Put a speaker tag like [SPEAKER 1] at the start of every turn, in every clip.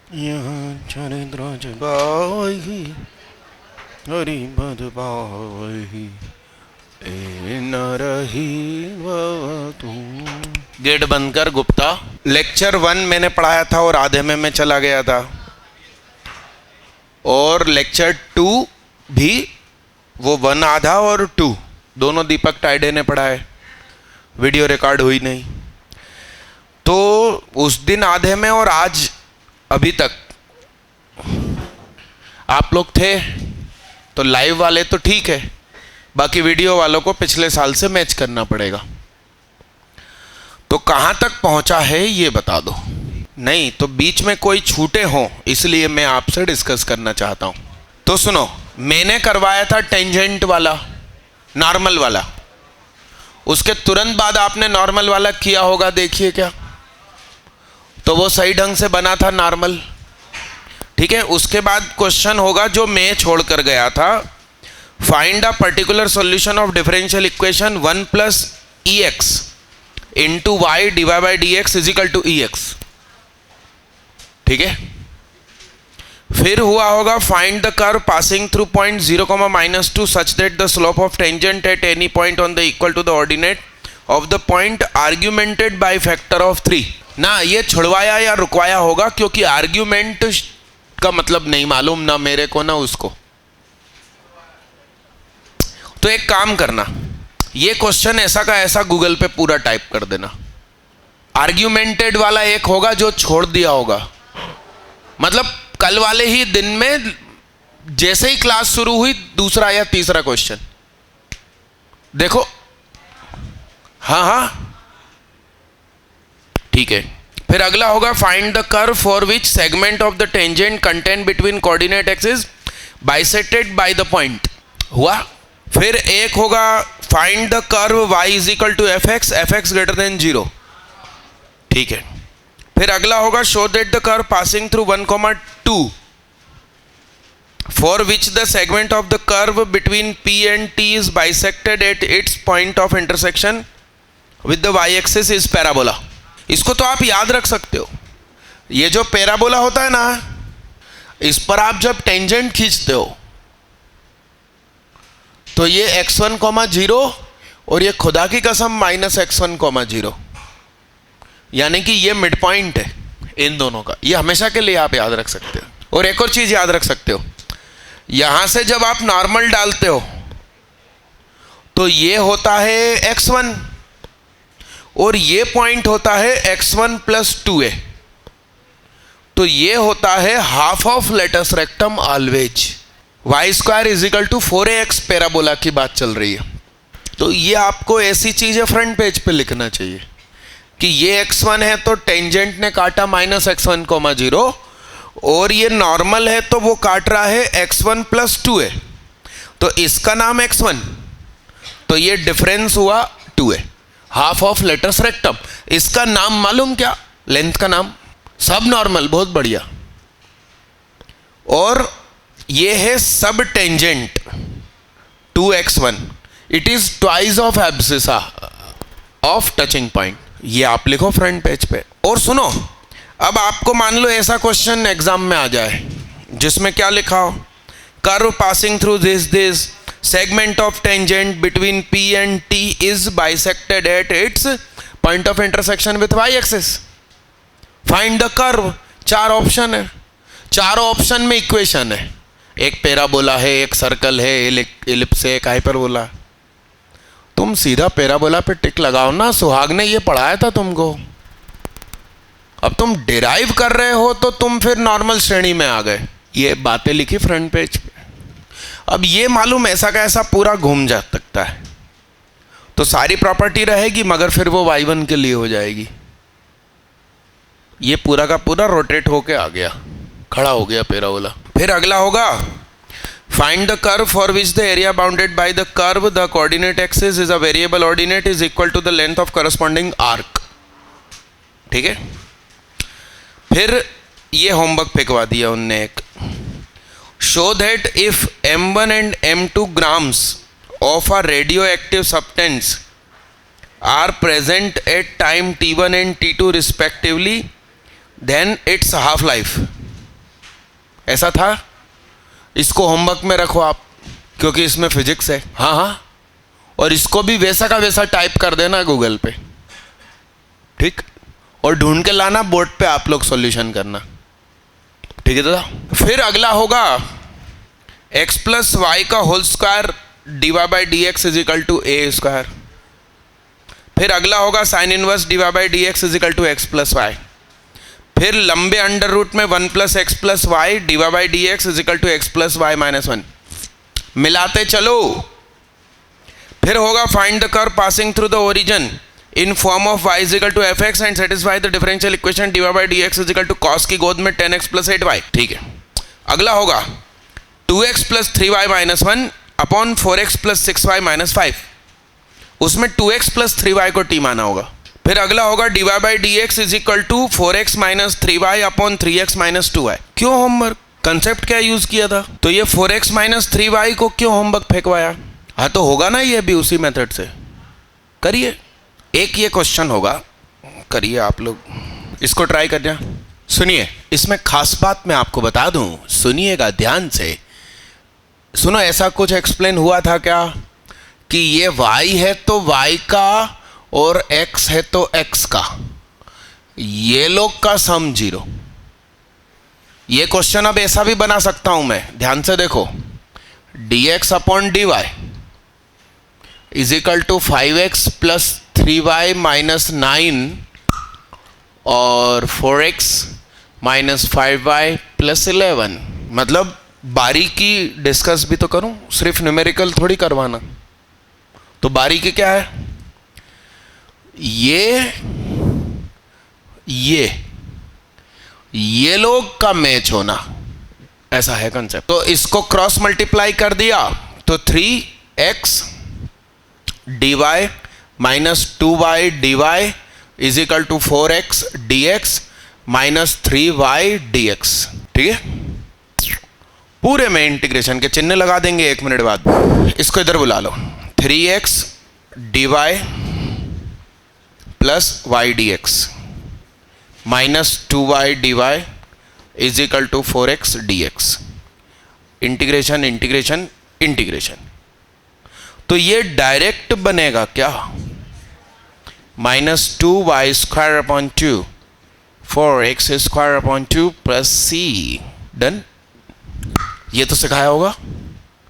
[SPEAKER 1] यहाँ चरित्र जगाई हरि पद पावही ए न रही तू। गेट बंद कर गुप्ता। लेक्चर 1 मैंने पढ़ाया था और आधे में मैं चला गया था, और लेक्चर 2 भी, वो 1 आधा और 2 दोनों दीपक टाइडे ने पढ़ाए, वीडियो रिकॉर्ड हुई नहीं। तो उस दिन आधे में और आज अभी तक आप लोग थे, तो लाइव वाले तो ठीक है, बाकी वीडियो वालों को पिछले साल से मैच करना पड़ेगा। तो कहां तक पहुंचा है ये बता दो। नहीं तो बीच में कोई छूटे हों, इसलिए मैं आपसे डिस्कस करना चाहता हूं। तो सुनो, मैंने करवाया था टेंजेंट वाला, नॉर्मल वाला, उसके तुरंत बाद आपने नॉर्मल वाला किया होगा, देखिए क्या, तो वो सही ढंग से बना था नॉर्मल, ठीक है। उसके बाद क्वेश्चन होगा जो मैं छोड़ कर गया था, find a particular solution of differential equation 1 plus e x into y divide by D x is equal to e x, ठीक है। फिर हुआ होगा find the curve passing through point 0,-2 such that the slope of tangent at any point on the equal to the ordinate of the point augmented by factor of 3 ना। ये छुड़वाया या रुकवाया होगा, क्योंकि आर्ग्यूमेंट का मतलब नहीं मालूम ना मेरे को ना उसको। तो एक काम करना, ये क्वेश्चन ऐसा का ऐसा गूगल पे पूरा टाइप कर देना। आर्ग्यूमेंटेड वाला एक होगा जो छोड़ दिया होगा, मतलब कल वाले ही दिन में जैसे ही क्लास शुरू हुई दूसरा या तीसरा क्वेश्चन देखो। हाँ, ठीक है। फिर अगला होगा find the curve for which segment of the tangent contain between coordinate axis bisected by the point, हुआ। फिर एक होगा find the curve y is equal to f x greater than 0, ठीक है। फिर अगला होगा show that the curve passing through 1,2 for which the segment of the curve between p and t is bisected at its point of intersection with the y axis is parabola. इसको तो आप याद रख सकते हो, ये जो पैराबोला होता है ना, इस पर आप जब टेंजेंट खींचते हो तो ये x1,0 और ये खुदा की कसम -x1,0, यानी कि ये मिड पॉइंट है इन दोनों का। ये हमेशा के लिए आप याद रख सकते हो। और एक और चीज याद रख सकते हो, यहां से जब आप नॉर्मल डालते हो तो ये होता है x1 और ये पॉइंट होता है x1 + 2a, तो ये होता है half of latus rectum always. y² is equal to 4ax parabola की बात चल रही है। तो ये आपको ऐसी चीजें फ्रंट पेज पे लिखना चाहिए कि ये x1 है तो टेंजेंट ने काटा -x1,0, और ये नॉर्मल है तो वो काट रहा है x1 + 2a, तो इसका नाम x1, तो ये डिफरेंस हुआ 2a, half of latus rectum. इसका नाम मालूम क्या, लेंथ का नाम, सब नॉर्मल, बहुत बढ़िया। और ये है सब tangent 2x1, it is twice of abscissa of touching point. ये आप लिखो फ्रंट पेज पे। और सुनो, अब आपको मान लो ऐसा क्वेश्चन एग्जाम में आ जाए जिसमें क्या लिखा हो, curve passing through this segment of tangent between p and t is bisected at its point of intersection with y axis, find the curve. 4 option है, चारों ऑप्शन में इक्वेशन है, एक पैराबोला है, एक सर्कल है, एलिप्स है, एक हाइपरबोला। तुम सीधा पैराबोला पे टिक लगाओ ना, सुहाग ने ये पढ़ाया था तुमको। अब तुम डिराइव कर रहे हो तो तुम फिर नॉर्मल श्रेणी में आ गए। ये बातें लिखी फ्रंट पेज पे। अब ये मालूम ऐसा का ऐसा पूरा घूम जा सकता है, तो सारी प्रॉपर्टी रहेगी मगर फिर वो y1 के लिए हो जाएगी। ये पूरा का पूरा रोटेट होके आ गया, खड़ा हो गया पैराबोला। फिर अगला होगा find the curve for which the area bounded by the curve the coordinate axis is a variable ordinate is equal to the length of corresponding arc, ठीक है। फिर ये होमवर्क फेंकवा दिया उनने एक, show that if m1 and m2 grams of a radioactive substance are present at time t1 and t2 respectively, then its half life ऐसा था? इसको होमवर्क में रखो आप, क्योंकि इसमें फिजिक्स है। हाँ हाँ, और इसको भी वैसा का वैसा टाइप कर देना गूगल पे, ठीक, और ढूंढ के लाना बोर्ड पे, आप लोग सॉल्यूशन करना, ठीक है दादा। फिर अगला होगा x प्लस वाई का whole square divide by D x is equal to a square. फिर अगला होगा sine inverse divide by D x is equal to x plus y. फिर लंबे अंडर रूट में 1 plus x plus y divide by D x is equal to x plus y minus 1। मिलाते चलो। फिर होगा find the curve passing through the origin in form of y is equal to f x and satisfy the differential equation divide by D x is equal to cos की गोद में 10x plus 8y। ठीक है। अगला होगा 2x plus 3y minus 1 upon 4x plus 6y minus 5। उसमें 2x plus 3y को t माना होगा। फिर अगला होगा divide by D x is equal to 4x minus 3y upon 3x minus 2y। क्यों होमवर्क, कंसेप्ट क्या यूज किया था? तो ये 4x माइनस 3y को क्यों होमवर्क फेंकवाया? हाँ तो होगा ना ये भी उसी मेथड से, करिए। एक ये क्वेश्चन होगा, करिए आप लोग, इसको ट्राई करना। सुनिए, इसमें खास बात मैं आपको बता दूं, सुनिएगा ध्यान से। सुनो, ऐसा कुछ एक्सप्लेन हुआ था क्या कि ये y है तो y का और x है तो x का, ये लोग का सम 0। ये क्वेश्चन अब ऐसा भी बना सकता हूं मैं, ध्यान से देखो। dx upon dy is equal to 5x plus 3y minus 9 और 4x माइनस 5y प्लस 11। मतलब बारीकी डिस्कस भी तो करूं, सिर्फ न्यूमेरिकल थोड़ी करवाना। तो बारीकी क्या है? ये लोग का मैच होना, ऐसा है कंसेप्ट। तो इसको क्रॉस मल्टीप्लाई कर दिया तो 3x dy minus 2y dy is equal to 4x dx minus 3y dx। ठीक है, पूरे में इंटीग्रेशन के चिन्ह लगा देंगे 1 मिनट बाद। इसको इधर बुला लो, 3x dy plus y dx minus 2y dy is equal to 4x dx। Integration integration integration, तो ये डायरेक्ट बनेगा क्या? Minus 2y square upon 2 4x square upon 2 plus c। Done. ये तो सिखाया होगा,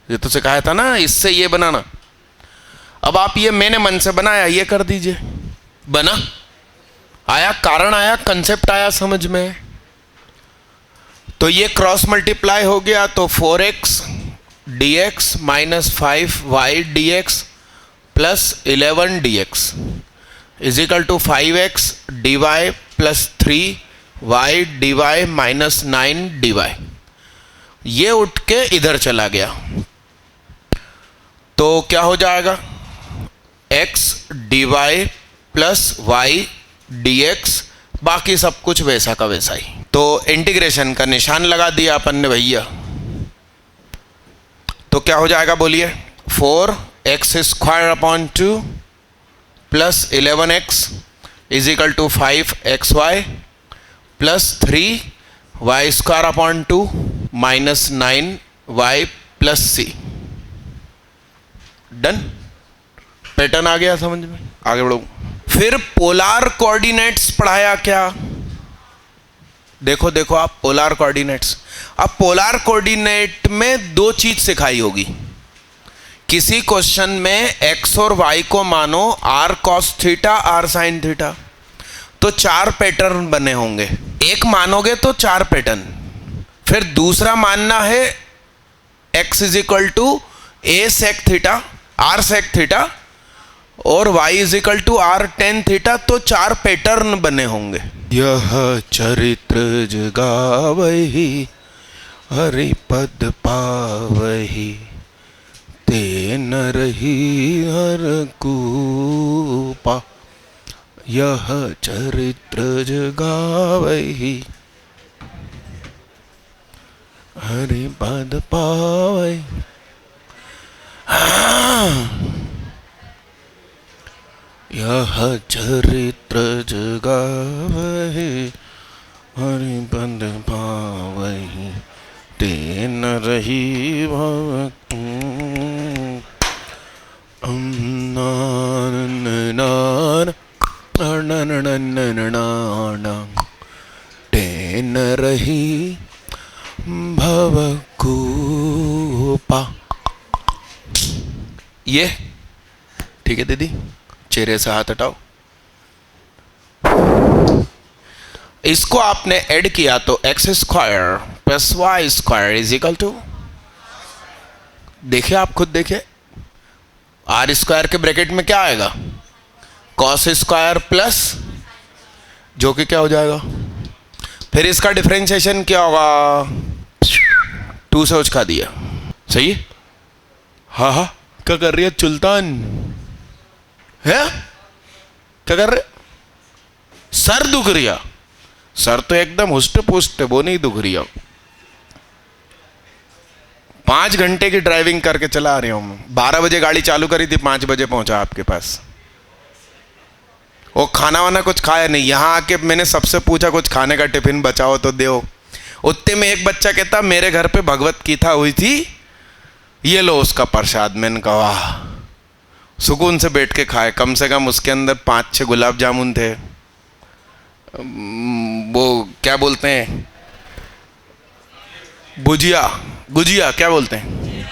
[SPEAKER 1] ये तो सिखाया था ना, इससे ये बनाना। अब आप ये मैंने मन से बनाया, ये कर दीजिए। बना, आया, कारण आया, कंसेप्ट आया समझ में। तो ये क्रॉस मल्टीप्लाई हो गया तो 4x dx minus 5y dx plus 11 dx is equal to 5x dy plus 3y dy minus 9 dy। ये उठ के इधर चला गया तो क्या हो जाएगा? x dy plus y dx, बाकी सब कुछ वैसा का वैसा ही। तो इंटीग्रेशन का निशान लगा दिया अपन ने भैया। तो क्या हो जाएगा बोलिए? 4x square upon 2 plus 11x is equal to 5xy plus 3y square upon 2 minus 9y plus c। Done. Pattern आ गया समझ में? आगे बढ़ो। फिर पोलार कोऑर्डिनेट्स पढ़ाया क्या? देखो देखो आप, पोलार कोऑर्डिनेट्स। अब पोलार कोऑर्डिनेट में दो चीज सिखाई होगी। किसी क्वेश्चन में x और y को मानो r cos theta r sin theta, तो 4 पैटर्न बने होंगे। एक मानोगे तो 4 पैटर्न। फिर दूसरा मानना है x is equal to a sec theta r sec theta और y is equal to r tan theta, तो 4 पैटर्न बने होंगे। यह चरित्र जगावहि हरि पद पावहि ते न रही हर कूपा। यह चरित्र जगावहि हरि पद पावहि। यह चरित्र जगावहि हरि पद पावहि टेन रही भव टेन रही भवकूपा। ये ठीक है दीदी, चेहरे से हाथ हटाओ। इसको आपने ऐड किया तो x square plus y square is equal to, देखिए आप खुद देखिए, आर स्क्वायर के ब्रैकेट में क्या आएगा, कॉस स्क्वायर प्लस, जो कि क्या हो जाएगा, फिर इसका डिफरेंशिएशन क्या होगा, 2 से उचका दिया। सही है? हाँ हाँ, क्या कर रही है चुल्तान है, क्या कर रहे, सर दुख रिया, सर तो एकदम हुष्ट पुष्ट, वो नहीं दुख रिया। 5 घंटे की ड्राइविंग करके चला रही हूं, 12 बजे गाड़ी चालू करी थी, 5 बजे पहुंचा आपके पास। वो खाना वाना कुछ खाया नहीं, यहां आके मैंने सबसे पूछा कुछ खाने का टिफिन बचाओ तो दो। उतने में एक बच्चा कहता मेरे घर पे भगवत गीता हुई थी, ये लो उसका प्रसाद। मैंने कहा वाह, सुकून से बैठ के खाए, कम से कम उसके अंदर 5-6 गुलाब जामुन थे, वो क्या बोलते हैं, भुजिया, गुजिया क्या बोलते हैं,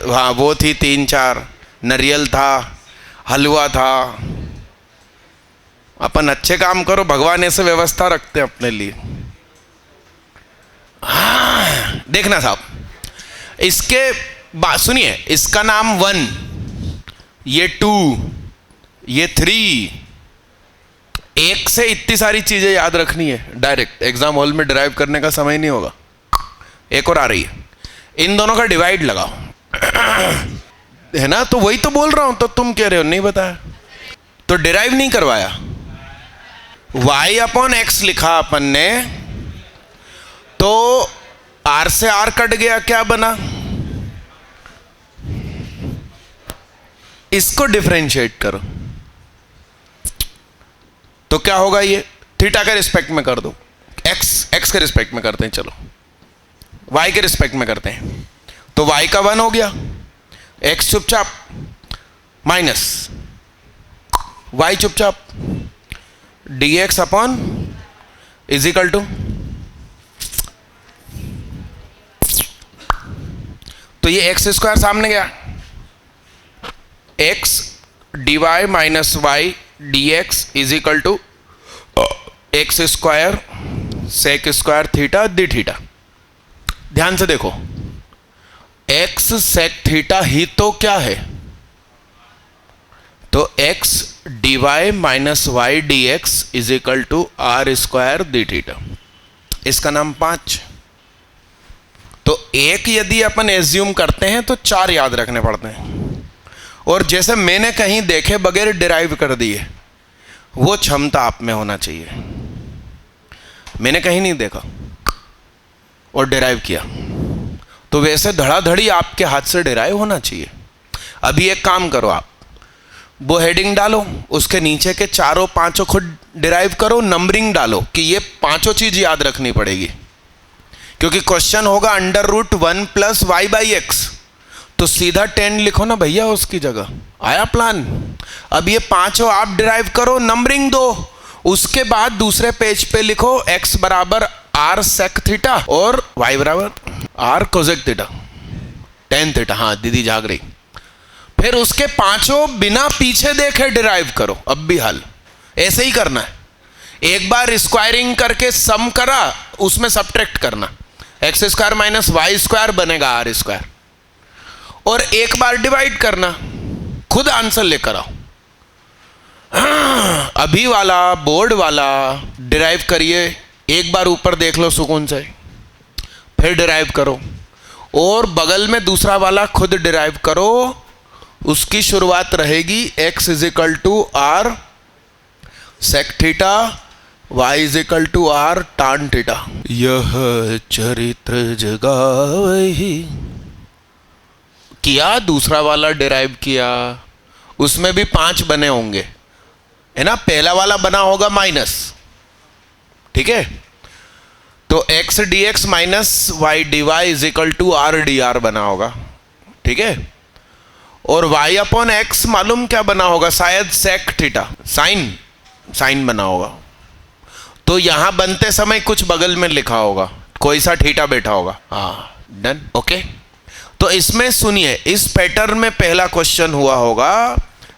[SPEAKER 1] हाँ वो थी 3-4, नारियल था, हलवा था। अपन अच्छे काम करो, भगवान ऐसे व्यवस्था रखते हैं अपने लिए। हाँ देखना साहब, इसके बात सुनिए, इसका नाम 1, ये 2, ये 3, एक से इतनी सारी चीजें याद रखनी है, डायरेक्ट एग्जाम हॉल में ड्राइव करने का समय नहीं होगा। एक और आ रही है, इन दोनों का डिवाइड लगाओ है ना, तो वही तो बोल रहा हूं, तो तुम कह रहे हो नहीं बताया, तो डिराइव नहीं करवाया। y अपॉन एक्स लिखा अपन ने, तो r से r कट गया, क्या बना, इसको डिफरेंशिएट करो तो क्या होगा, ये थीटा के रिस्पेक्ट में कर दो, x के रिस्पेक्ट में करते हैं, चलो y के रिस्पेक्ट में करते हैं, तो y का 1 हो गया, x चुपचाप माइनस y चुपचाप, dx upon is equal to, तो ये एक्स स्क्वायर सामने गया, x dy माइनस y d x is equal to x square sec square theta d theta. ध्यान से देखो, x सेक थीटा ही तो क्या है, तो x d y minus y d x is equal to r square d theta, इसका नाम 5। तो एक यदि अपन एज्यूम करते हैं तो 4 याद रखने पड़ते हैं, और जैसे मैंने कहीं देखे बगैर डिराइव कर दिए, वो क्षमता आप में होना चाहिए। मैंने कहीं नहीं देखा और डिराइव किया, तो वैसे धड़ाधड़ी आपके हाथ से डिराइव होना चाहिए। अभी एक काम करो, आप वो हेडिंग डालो, उसके नीचे के 4-5 खुद डिराइव करो, नंबरिंग डालो कि ये 5 चीज याद रखनी पड़ेगी, क्योंकि क्वेश्चन होगा √1 प्लस वाई बाई एक्स, तो सीधा 10 लिखो ना भैया उसकी जगह, आया प्लान। अब ये 5 आप डिराइव करो, नंबरिंग दो, उसके बाद दूसरे पेज पे लिखो x बराबर r सेक थीटा और y बराबर r cosec theta tan theta. हाँ दीदी जाग रही। फिर उसके 5 बिना पीछे देखे डिराइव करो, अब भी हल ऐसे ही करना है। एक बार स्क्वायरिंग करके सम करा, उसमें सब्ट्रैक्ट करना, x square minus y square बनेगा आर स्क्वायर, और एक बार डिवाइड करना, खुद आंसर लेकर आओ। अभी वाला बोर्ड वाला डिराइव करिए, एक बार ऊपर देख लो सुकून से, फिर डिराइव करो, और बगल में दूसरा वाला खुद डिराइव करो। उसकी शुरुआत रहेगी x is equal to r sec theta, y is equal to r tan theta. यह चरित्र जगावही किया, दूसरा वाला डिराइव किया, उसमें भी 5 बने होंगे, है ना। पहला वाला बना होगा माइनस, ठीक है। तो x dx minus y d y is equal to r d r बना होगा, ठीक है। और y अपॉन एक्स मालूम क्या बना होगा, शायद सेक थीटा, साइन बना होगा। तो यहां बनते समय कुछ बगल में लिखा होगा, कोई सा थीटा बैठा होगा। हाँ डन, ओके। तो इसमें सुनिए, इस पैटर्न में पहला क्वेश्चन हुआ होगा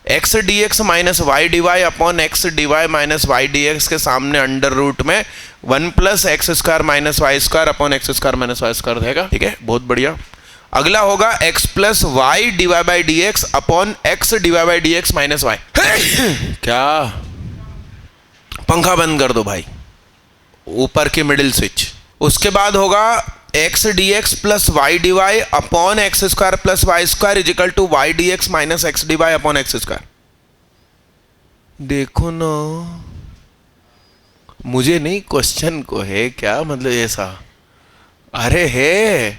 [SPEAKER 1] x d x minus y d y upon x d y minus y d x के सामने अंडर रूट में 1 plus x square minus y square upon x square minus y square रहेगा, ठीक है, बहुत बढ़िया। अगला होगा x plus y divide by D x upon x divide by D x minus y. क्या, पंखा बंद कर दो भाई, ऊपर की मिडिल स्विच। उसके बाद होगा x d x plus y d y upon x square plus y square is equal to y d x minus x d y upon x square. देखो ना, मुझे नहीं, क्वेश्चन को है क्या मतलब ऐसा, अरे है।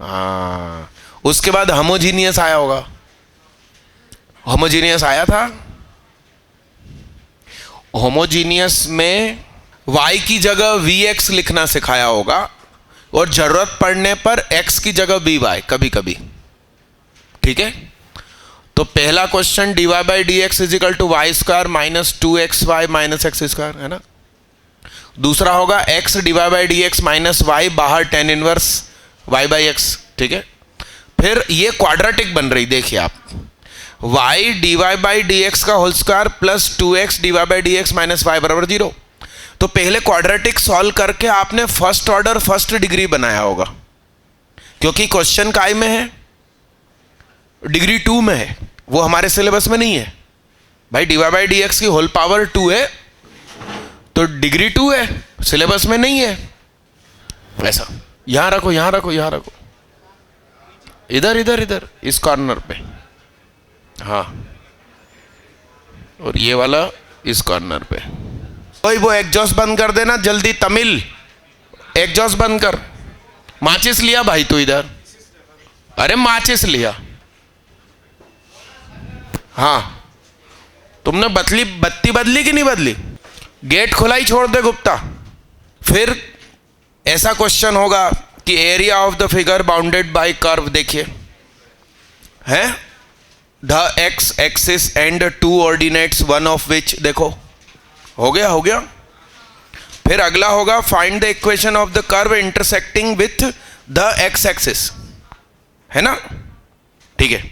[SPEAKER 1] हाँ, उसके बाद होमोजीनियस आया होगा, होमोजीनियस आया था। होमोजीनियस में y की जगह vx लिखना सिखाया होगा और जरूरत पड़ने पर x की जगह by कभी कभी, ठीक है। तो पहला question dy by D x is equal to y square minus 2xy minus x square, है ना। दूसरा होगा x divide by D x minus y, बाहर tan inverse y by x, ठीक है। फिर ये क्वाड्रेटिक बन रही, देखिए आप, y dy by D X का whole square plus 2x divide by D x minus Y बराबर 0। तो पहले क्वाड्रेटिक सॉल्व करके आपने फर्स्ट ऑर्डर फर्स्ट डिग्री बनाया होगा, क्योंकि क्वेश्चन काय में है, डिग्री 2 में है, वो हमारे सिलेबस में नहीं है भाई। डिवाइड बाई डी एक्स की होल पावर 2 है तो डिग्री 2 है, सिलेबस में नहीं है। ऐसा यहां रखो, यहां रखो, यहां रखो, इधर इधर इधर इस कॉर्नर पे, हाँ, और ये वाला इस कॉर्नर पे। कोई वो एग्जॉस्ट बंद कर देना जल्दी, तमिल एग्जॉस्ट बंद कर। माचिस लिया भाई तू इधर, अरे माचिस लिया, हाँ। तुमने बत्ती बदली कि नहीं बदली? गेट खुला ही छोड़ दे गुप्ता। फिर ऐसा क्वेश्चन होगा कि area of the figure bounded by curve, देखिए है the x axis and two ordinates one of which, देखो हो गया, हो गया। फिर अगला होगा find the equation of the curve intersecting with the x axis, है ना, ठीक है।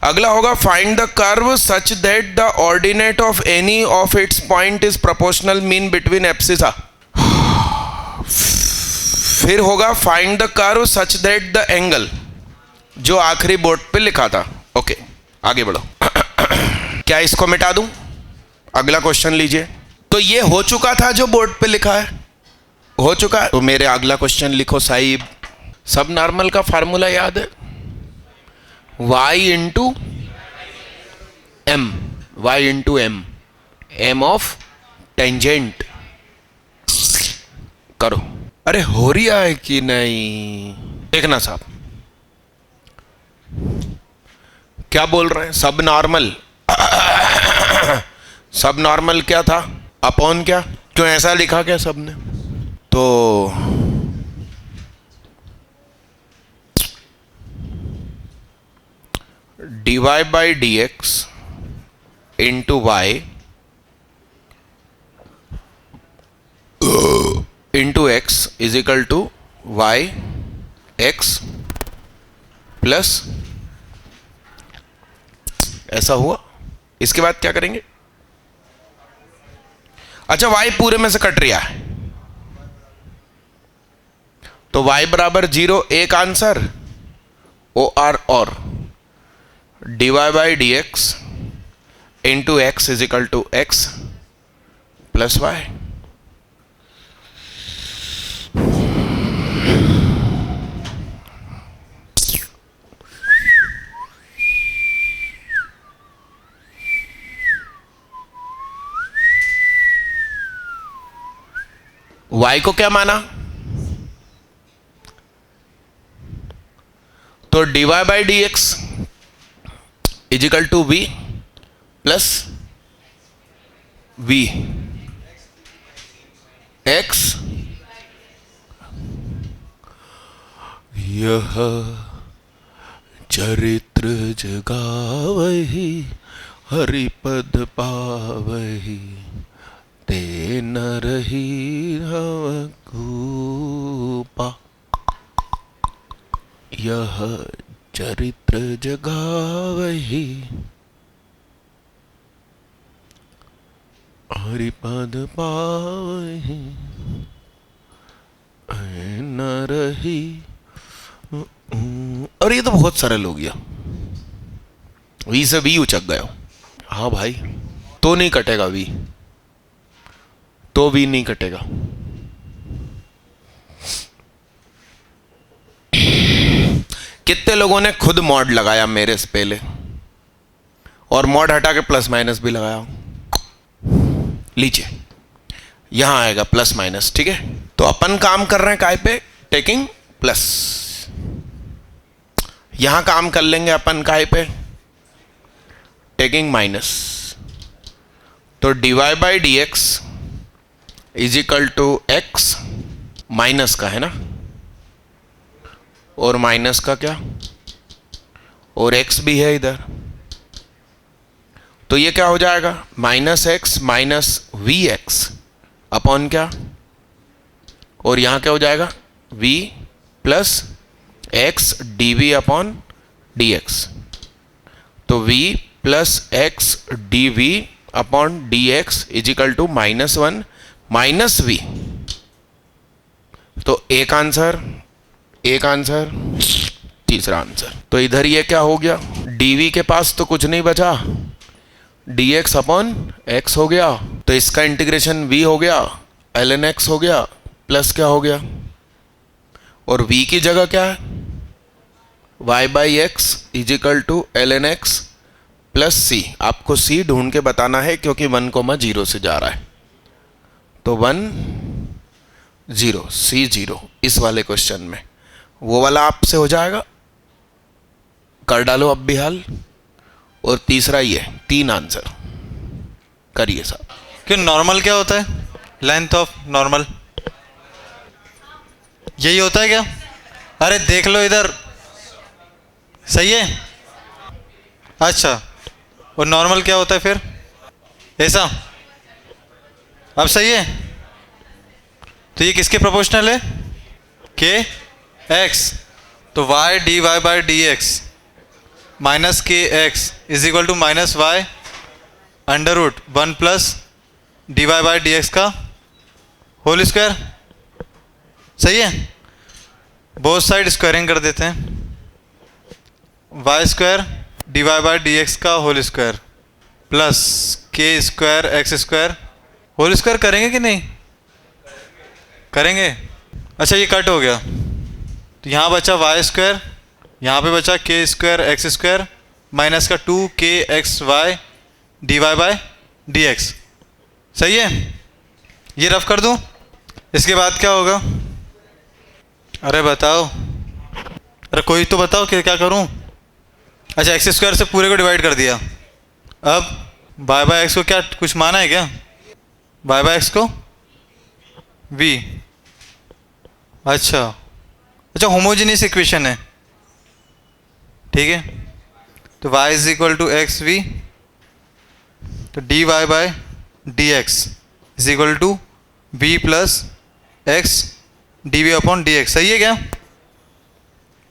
[SPEAKER 1] अगला होगा find the curve such that the ordinate of any of its point is proportional mean between abscissa. फिर होगा find the curve such that the angle, जो आखिरी बोर्ड पे लिखा था। ओके, आगे बढ़ो। क्या इसको मिटा दूं? अगला क्वेश्चन लीजिए। तो ये हो चुका था जो बोर्ड पे लिखा है, हो चुका है। तो मेरे अगला क्वेश्चन लिखो साहिब। सब नॉर्मल का फार्मूला याद है, y into m, y into m, m of tangent. करो, अरे हो रहा है कि नहीं देखना साहब, क्या बोल रहे हैं। सब नॉर्मल, सब नॉर्मल क्या था, अपॉन क्या, क्यों ऐसा लिखा क्या सबने? तो dy by D x into y into x is equal to y x plus, ऐसा हुआ। इसके बाद क्या करेंगे? अच्छा, y पूरे में से कट रहा है तो y बराबर 0, एक आंसर और dy by D x into x is equal to x plus y. y को क्या माना? तो dy by D x is equal to we plus v, x यह चरित्र जगावहि हरिपद पावहि ते नरहि भवकूपा। यह चरित्र जगावहि हरिपद पावहि नरहि। और ये तो बहुत सरल हो गया, वी से वी उचक गया। हाँ भाई, तो नहीं कटेगा वी, तो वी नहीं कटेगा। कितने लोगों ने खुद मॉड लगाया मेरे से पहले, और मॉड हटा के प्लस माइनस भी लगाया? लीजिए, यहां आएगा प्लस माइनस, ठीक है। तो अपन काम कर रहे हैं काय पे? Taking plus. यहां काम कर लेंगे अपन काय पे? Taking minus. तो dy by D x is equal to x, minus का है ना, और माइनस का क्या, और x भी है इधर, तो ये क्या हो जाएगा? Minus x minus v x upon क्या, और यहां क्या हो जाएगा? v plus x D we upon D x. तो v plus x D we upon D x is equal to -1 minus v. तो एक आंसर, एक आंसर, तीसरा आंसर। तो इधर ये क्या हो गया? dv के पास तो कुछ नहीं बचा, dx अपॉन x हो गया, तो इसका इंटीग्रेशन v हो गया, ln x हो गया, प्लस क्या हो गया, और v की जगह क्या है? y by x is equal to ln x plus c। आपको c ढूंढ के बताना है क्योंकि 1,0 से जा रहा है, तो 1 0 c 0 इस वाले क्वेश्चन में। वो वाला आपसे हो जाएगा, कर डालो अब भी हल। और तीसरा ये 3 आंसर करिए साहब।
[SPEAKER 2] क्यों नॉर्मल क्या होता है? लेंथ ऑफ नॉर्मल यही होता है क्या? अरे देख लो इधर, सही है। अच्छा, और नॉर्मल क्या होता है फिर? ऐसा, अब सही है। तो ये किसके प्रोपोर्शनल है? के एक्स। तो y D Y by D x minus K X is equal to minus Y under root 1 plus D Y by D X का होल स्क्वायर। सही है। बोथ साइड स्क्वायरिंग कर देते हैं, Y square D Y by D X का whole square plus K square X square whole square. करेंगे कि नहीं करेंगे? अच्छा, ये कट हो गया, तो यहाँ बचा वाई स्क्वायर, यहाँ पे बचा के स्क्वायर एक्स स्क्वायर माइनस का 2k x y d Y by D x. सही है। ये रफ कर दूँ, इसके बाद क्या होगा? अरे बताओ, अरे कोई तो बताओ कि क्या करूँ। अच्छा, एक्स स्क्वायर से पूरे को डिवाइड कर दिया। अब बाय बाय एक्स को क्या कुछ माना है क्या? बाय बाय एक्स को v। अच्छा अच्छा, होमोजेनियस इक्वेशन है, ठीक है। तो y is equal to X V, तो D Y by D x is equal to we plus x D we upon D x. सही है क्या?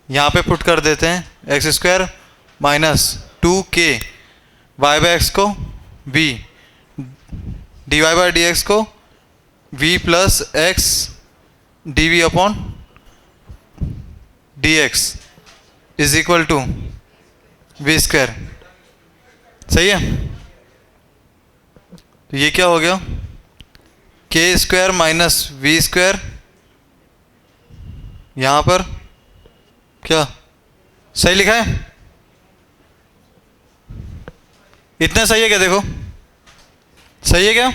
[SPEAKER 2] यहाँ पे पुट कर देते हैं X square minus 2k Y by X को v, D Y by D X को v plus x D we upon D x is equal to V square. सही है। तो ये क्या हो गया? के स्क्वायर माइनस वी स्क्वायर, यहाँ पर क्या सही लिखा है? इतना सही है क्या? देखो सही है क्या?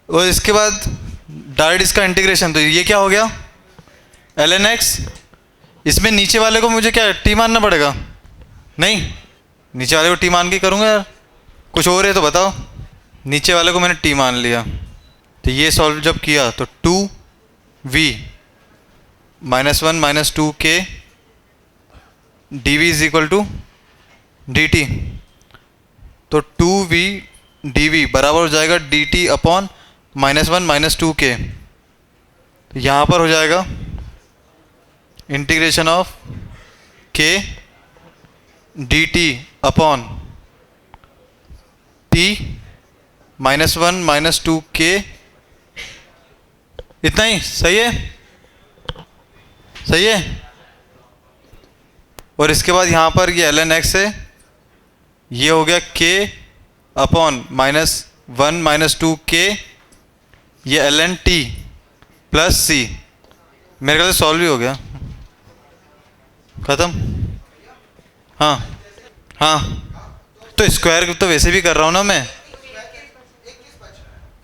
[SPEAKER 2] और इसके बाद डायरेक्ट इसका इंटीग्रेशन, तो ये क्या हो गया? ln x। इसमें नीचे वाले को मुझे क्या टी मानना पड़ेगा? नहीं, नीचे वाले को टी मान के करूँगा यार, कुछ और है तो बताओ। नीचे वाले को मैंने टी मान लिया, तो ये सॉल्व जब किया तो 2v -1 -2k dv is equal to dt। तो 2v dv बराबर हो जाएगा dt अपॉन -1 -2k। यहाँ पर हो जाएगा integration of k dt upon t -1 -2k। इतना ही सही है, सही है। और इसके बाद यहाँ पर ये ln x है, ये हो गया k अपॉन -1 -2k, ये ln t प्लस c। मेरे ख्याल से सॉल्व ही हो गया, ख़त्म। हाँ हाँ, तो स्क्वायर तो वैसे भी कर रहा हूँ ना मैं।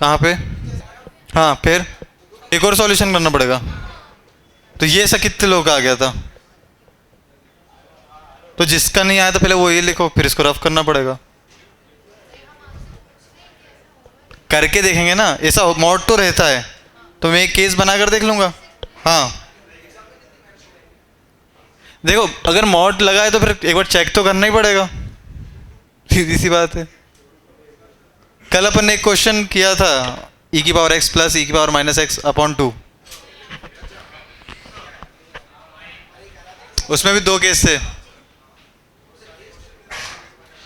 [SPEAKER 2] कहाँ पे? हाँ, फिर एक और सॉल्यूशन करना पड़ेगा। तो ये ऐसा कितने लोग का आ गया था? तो जिसका नहीं आया तो पहले वो ये लिखो, फिर इसको रफ करना पड़ेगा। करके देखेंगे ना, ऐसा मॉड तो रहता है, तो मैं एक केस बनाकर देख लूँगा। हाँ देखो, अगर मॉड लगा है तो फिर एक बार चेक तो करना ही पड़ेगा, सीधी सी बात है। कल अपन ने एक क्वेश्चन किया था, e की पावर x प्लस e की पावर माइनस x अपॉन 2, उसमें भी 2 केस थे।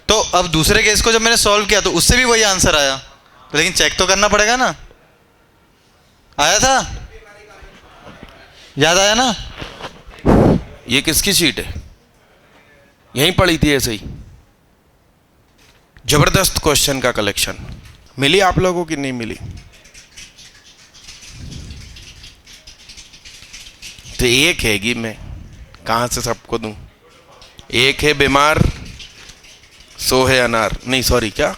[SPEAKER 2] तो अब दूसरे केस को जब मैंने सॉल्व किया तो उससे भी वही आंसर आया, तो लेकिन चेक तो करना पड़ेगा ना। आया था, याद आया ना?
[SPEAKER 1] ये किसकी शीट है? यहीं पड़ी थी ऐसे ही। जबरदस्त क्वेश्चन का कलेक्शन मिली आप लोगों की, नहीं मिली? तो एक हैगी, मैं कहां से सबको दूं? एक है बीमार सो है अनार, नहीं सॉरी, क्या,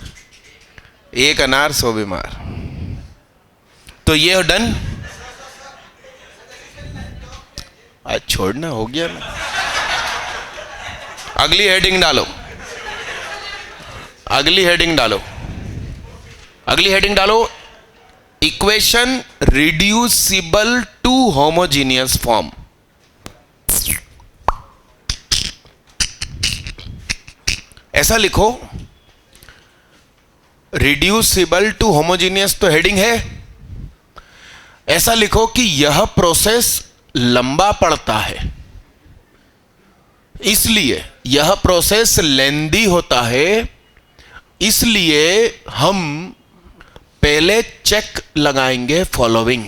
[SPEAKER 1] एक अनार सो बीमार। तो ये डन। आज छोड़ना हो गया ना। अगली हेडिंग डालो, अगली हेडिंग डालो, अगली हेडिंग डालो, equation reducible to homogeneous form. ऐसा लिखो, रिड्यूसिबल टू होमोजीनियस तो हेडिंग है। ऐसा लिखो कि यह प्रोसेस लंबा पड़ता है, इसलिए यह प्रोसेस लेंदी होता है, इसलिए हम पहले चेक लगाएंगे फॉलोइंग।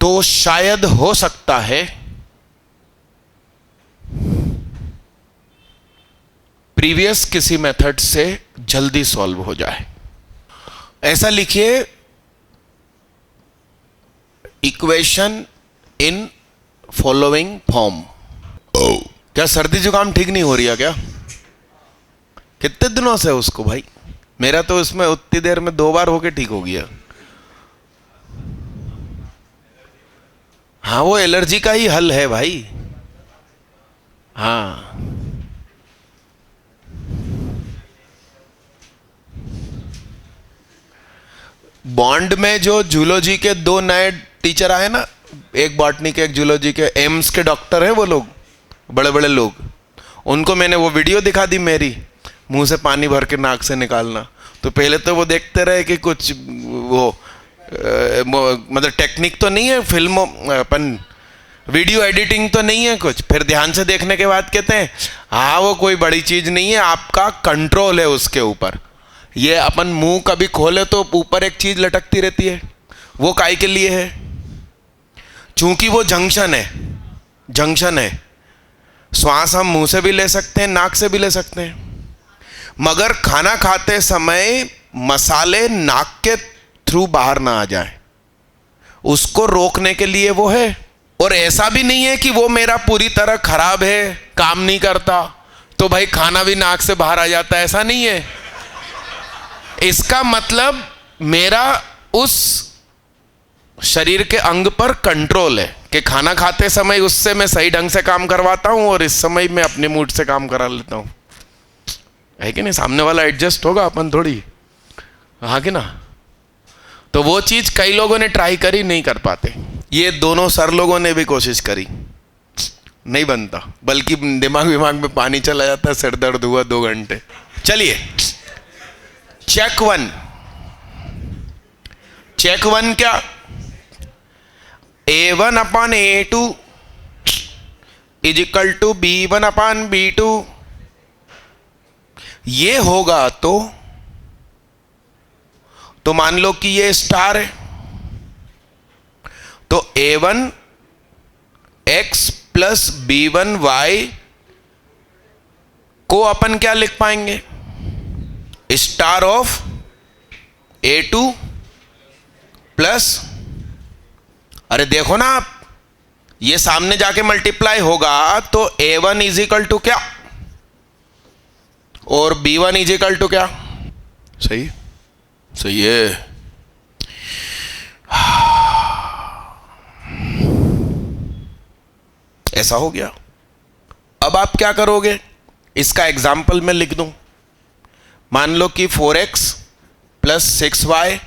[SPEAKER 1] तो शायद हो सकता है प्रीवियस किसी मेथड से जल्दी सॉल्व हो जाए। ऐसा लिखिए, इक्वेशन इन फॉलोइंग फॉर्म। क्या सर्दी जुकाम ठीक नहीं हो रही है क्या? कितने दिनों से उसको भाई? मेरा तो इसमें उतनी देर में 2 बार होके ठीक हो गया। हाँ, वो एलर्जी का ही हल है भाई। हाँ, बॉन्ड में जो जूलॉजी के 2 नए टीचर आए ना, एक बॉटनी के एक जूलॉजी के, एम्स के डॉक्टर हैं वो लोग, बड़े बड़े लोग। उनको मैंने वो वीडियो दिखा दी मेरी, मुंह से पानी भर के नाक से निकालना। तो पहले तो वो देखते रहे कि कुछ वो मतलब टेक्निक तो नहीं है, फिल्म अपन वीडियो एडिटिंग तो नहीं है कुछ। फिर ध्यान से देखने के बाद कहते हैं हाँ वो कोई बड़ी चीज नहीं है, आपका कंट्रोल है उसके ऊपर। ये अपन मुंह कभी खोले तो ऊपर एक चीज लटकती रहती है, वो काहे के लिए है? चूंकि वो जंक्शन है, जंक्शन है। श्वास हम मुंह से भी ले सकते हैं, नाक से भी ले सकते हैं, मगर खाना खाते समय मसाले नाक के थ्रू बाहर ना आ जाए, उसको रोकने के लिए वो है। और ऐसा भी नहीं है कि वो मेरा पूरी तरह खराब है, काम नहीं करता, तो भाई खाना भी नाक से बाहर आ जाता है, ऐसा नहीं है। इसका मतलब मेरा उस शरीर के अंग पर कंट्रोल है कि खाना खाते समय उससे मैं सही ढंग से काम करवाता हूं और इस समय मैं अपने मूड से काम करा लेता हूं, है कि नहीं? सामने वाला एडजस्ट होगा, अपन थोड़ी, हाँ कि ना? तो वो चीज कई लोगों ने ट्राई करी, नहीं कर पाते। ये दोनों सर लोगों ने भी कोशिश करी, नहीं बनता, बल्कि दिमाग में पानी चला जाता है, सिर दर्द हुआ 2 घंटे। चलिए चेक 1। चेक 1 क्या? A1 upon A2 is equal to B1 upon B2। ये होगा तो मान लो कि ये स्टार है, तो A1 X plus B1 Y को अपन क्या लिख पाएंगे? स्टार ऑफ A2 प्लस, अरे देखो ना आप, ये सामने जाके मल्टीप्लाई होगा तो A1 इज इक्वल टू क्या और B1 इज इक्वल टू क्या? सही सही है। ऐसा हो गया। अब आप क्या करोगे? इसका एग्जाम्पल मैं लिख दूं। मान लो कि 4x plus 6y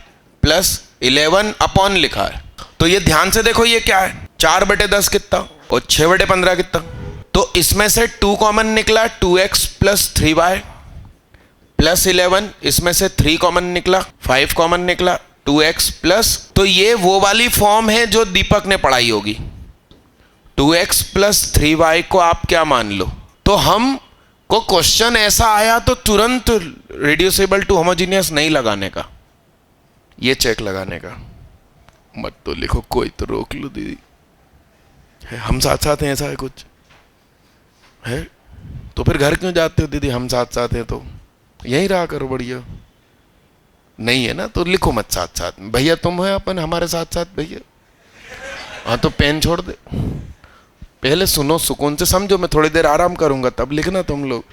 [SPEAKER 1] plus 11 upon लिखा है, तो ये ध्यान से देखो ये क्या है? 4/10 कितना और 6/15 कितना? तो इसमें से 2 कॉमन निकला, 2x प्लस 3y प्लस 11, इसमें से 3 कॉमन निकला, 5 कॉमन निकला, 2x प्लस, तो ये वो वाली फॉर्म है जो दीपक ने पढ़ाई होगी। 2x प्लस 3y को आप क्या मान लो? तो हम को क्वेश्चन ऐसा आया तो तुरंत रिड्यूसिबल टू होमोजीनियस नहीं लगाने का, ये चेक लगाने का। मत तो लिखो, कोई तो रोक लो दीदी, है हम साथ साथ हैं, ऐसा है कुछ है? तो फिर घर क्यों जाते हो दीदी? हम साथ साथ हैं तो यहीं रहा करो, बढ़िया नहीं है ना? तो लिखो मत साथ साथ। भैया तुम है अपन हमारे साथ साथ भैया, हाँ तो पेन छोड़ दे, पहले सुनो, सुकून से समझो, मैं थोड़ी देर आराम करूंगा तब लिखना तुम लोग।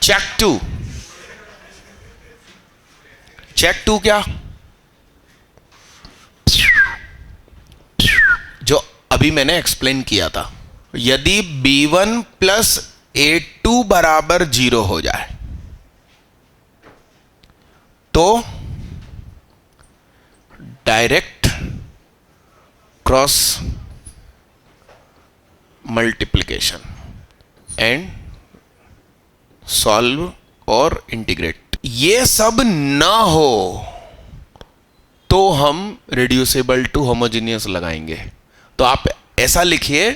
[SPEAKER 1] चेक 2। चेक 2 क्या? जो अभी मैंने एक्सप्लेन किया था, यदि B1 प्लस A2 बराबर 0 हो जाए तो direct cross multiplication and solve और इंटीग्रेट, ये सब ना हो तो हम रिड्यूसिबल टू होमोजेनियस लगाएंगे। तो आप ऐसा लिखिए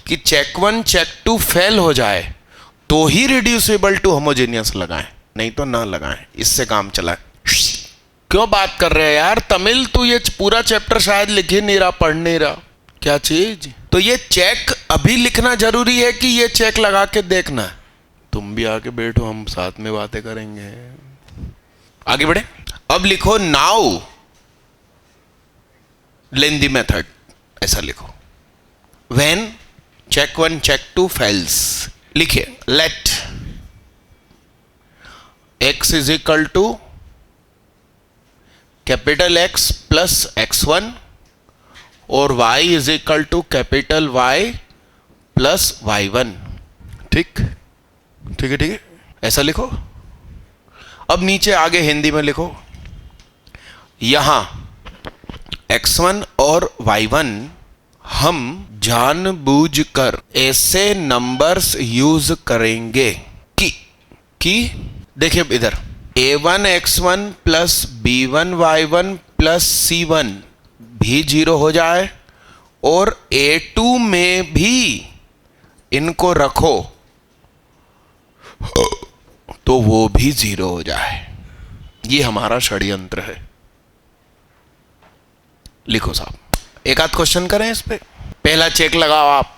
[SPEAKER 1] कि चेक 1 चेक 2 फेल हो जाए तो ही रिड्यूसिबल टू होमोजेनियस लगाएं, नहीं तो ना लगाएं, इससे काम चलाएं। क्यों बात कर रहे हैं यार तमिल? तू ये पूरा चैप्टर शायद लिख ही नहीं रहा, पढ़ नहीं रहा, क्या चीज? तो ये चेक अभी लिखना जरूरी है कि ये चेक लगा के देखना है। तुम भी आके बैठो, हम साथ में बातें करेंगे। आगे बढ़े। अब लिखो नाउ लेंदी मेथड, ऐसा लिखो। व्हेन चेक 1 चेक 2 फेल्स, लिखिए let x is equal to capital X plus x1 और y is equal to capital Y plus y1। ठीक ठीक है, ठीक है, ऐसा लिखो। अब नीचे आगे हिंदी में लिखो, यहां x1 और y1 हम जानबूझकर ऐसे नंबर्स यूज करेंगे कि देखिए इधर a1 x1 plus b1 y1 plus c1 भी 0 हो जाए और a2 में भी इनको रखो तो वो भी 0 हो जाए। ये हमारा षड्यंत्र है। लिखो साहब, एक आध क्वेश्चन करें इस पे। पहला चेक लगाओ आप,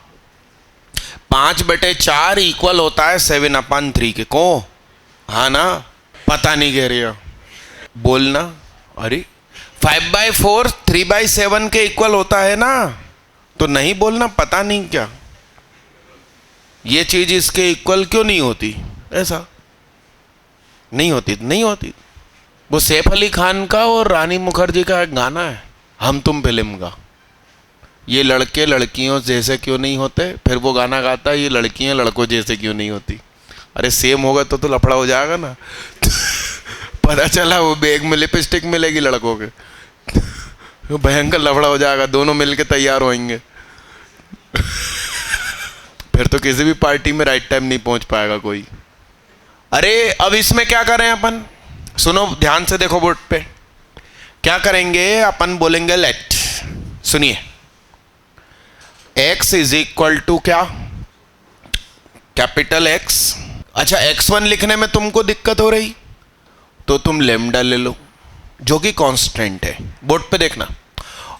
[SPEAKER 1] 5/4 इक्वल होता है 7/3 के। को हाँ ना? पता नहीं कह रही हो, बोलना। अरे 5/4 3/7 के इक्वल होता है ना, तो नहीं बोलना पता नहीं क्या। ये चीज इसके इक्वल क्यों नहीं होती? ऐसा नहीं होती, नहीं होती। वो सैफ अली खान का और रानी मुखर्जी का एक गाना है, हम तुम फिल्म का, ये लड़के लड़कियों जैसे क्यों नहीं होते, फिर वो गाना गाता है ये लड़कियां लड़कों जैसे क्यों नहीं होती। अरे सेम होगा तो लफड़ा हो जाएगा ना। पता चला वो बैग में लिपस्टिक मिलेगी लड़कों के, तो भयंकर लफड़ा हो जाएगा, दोनों मिलके तैयार होंगे। फिर तो किसी भी पार्टी में राइट टाइम नहीं पहुंच पाएगा कोई। अरे अब इसमें क्या करें अपन, सुनो ध्यान से देखो बोर्ड पे। क्या करेंगे अपन, बोलेंगे लेट, सुनिए, x इज इक्वल टू क्या, कैपिटल X। अच्छा x1 लिखने में तुमको दिक्कत हो रही तो तुम लेमडा ले लो जो कि कांस्टेंट है, बोर्ड पे देखना।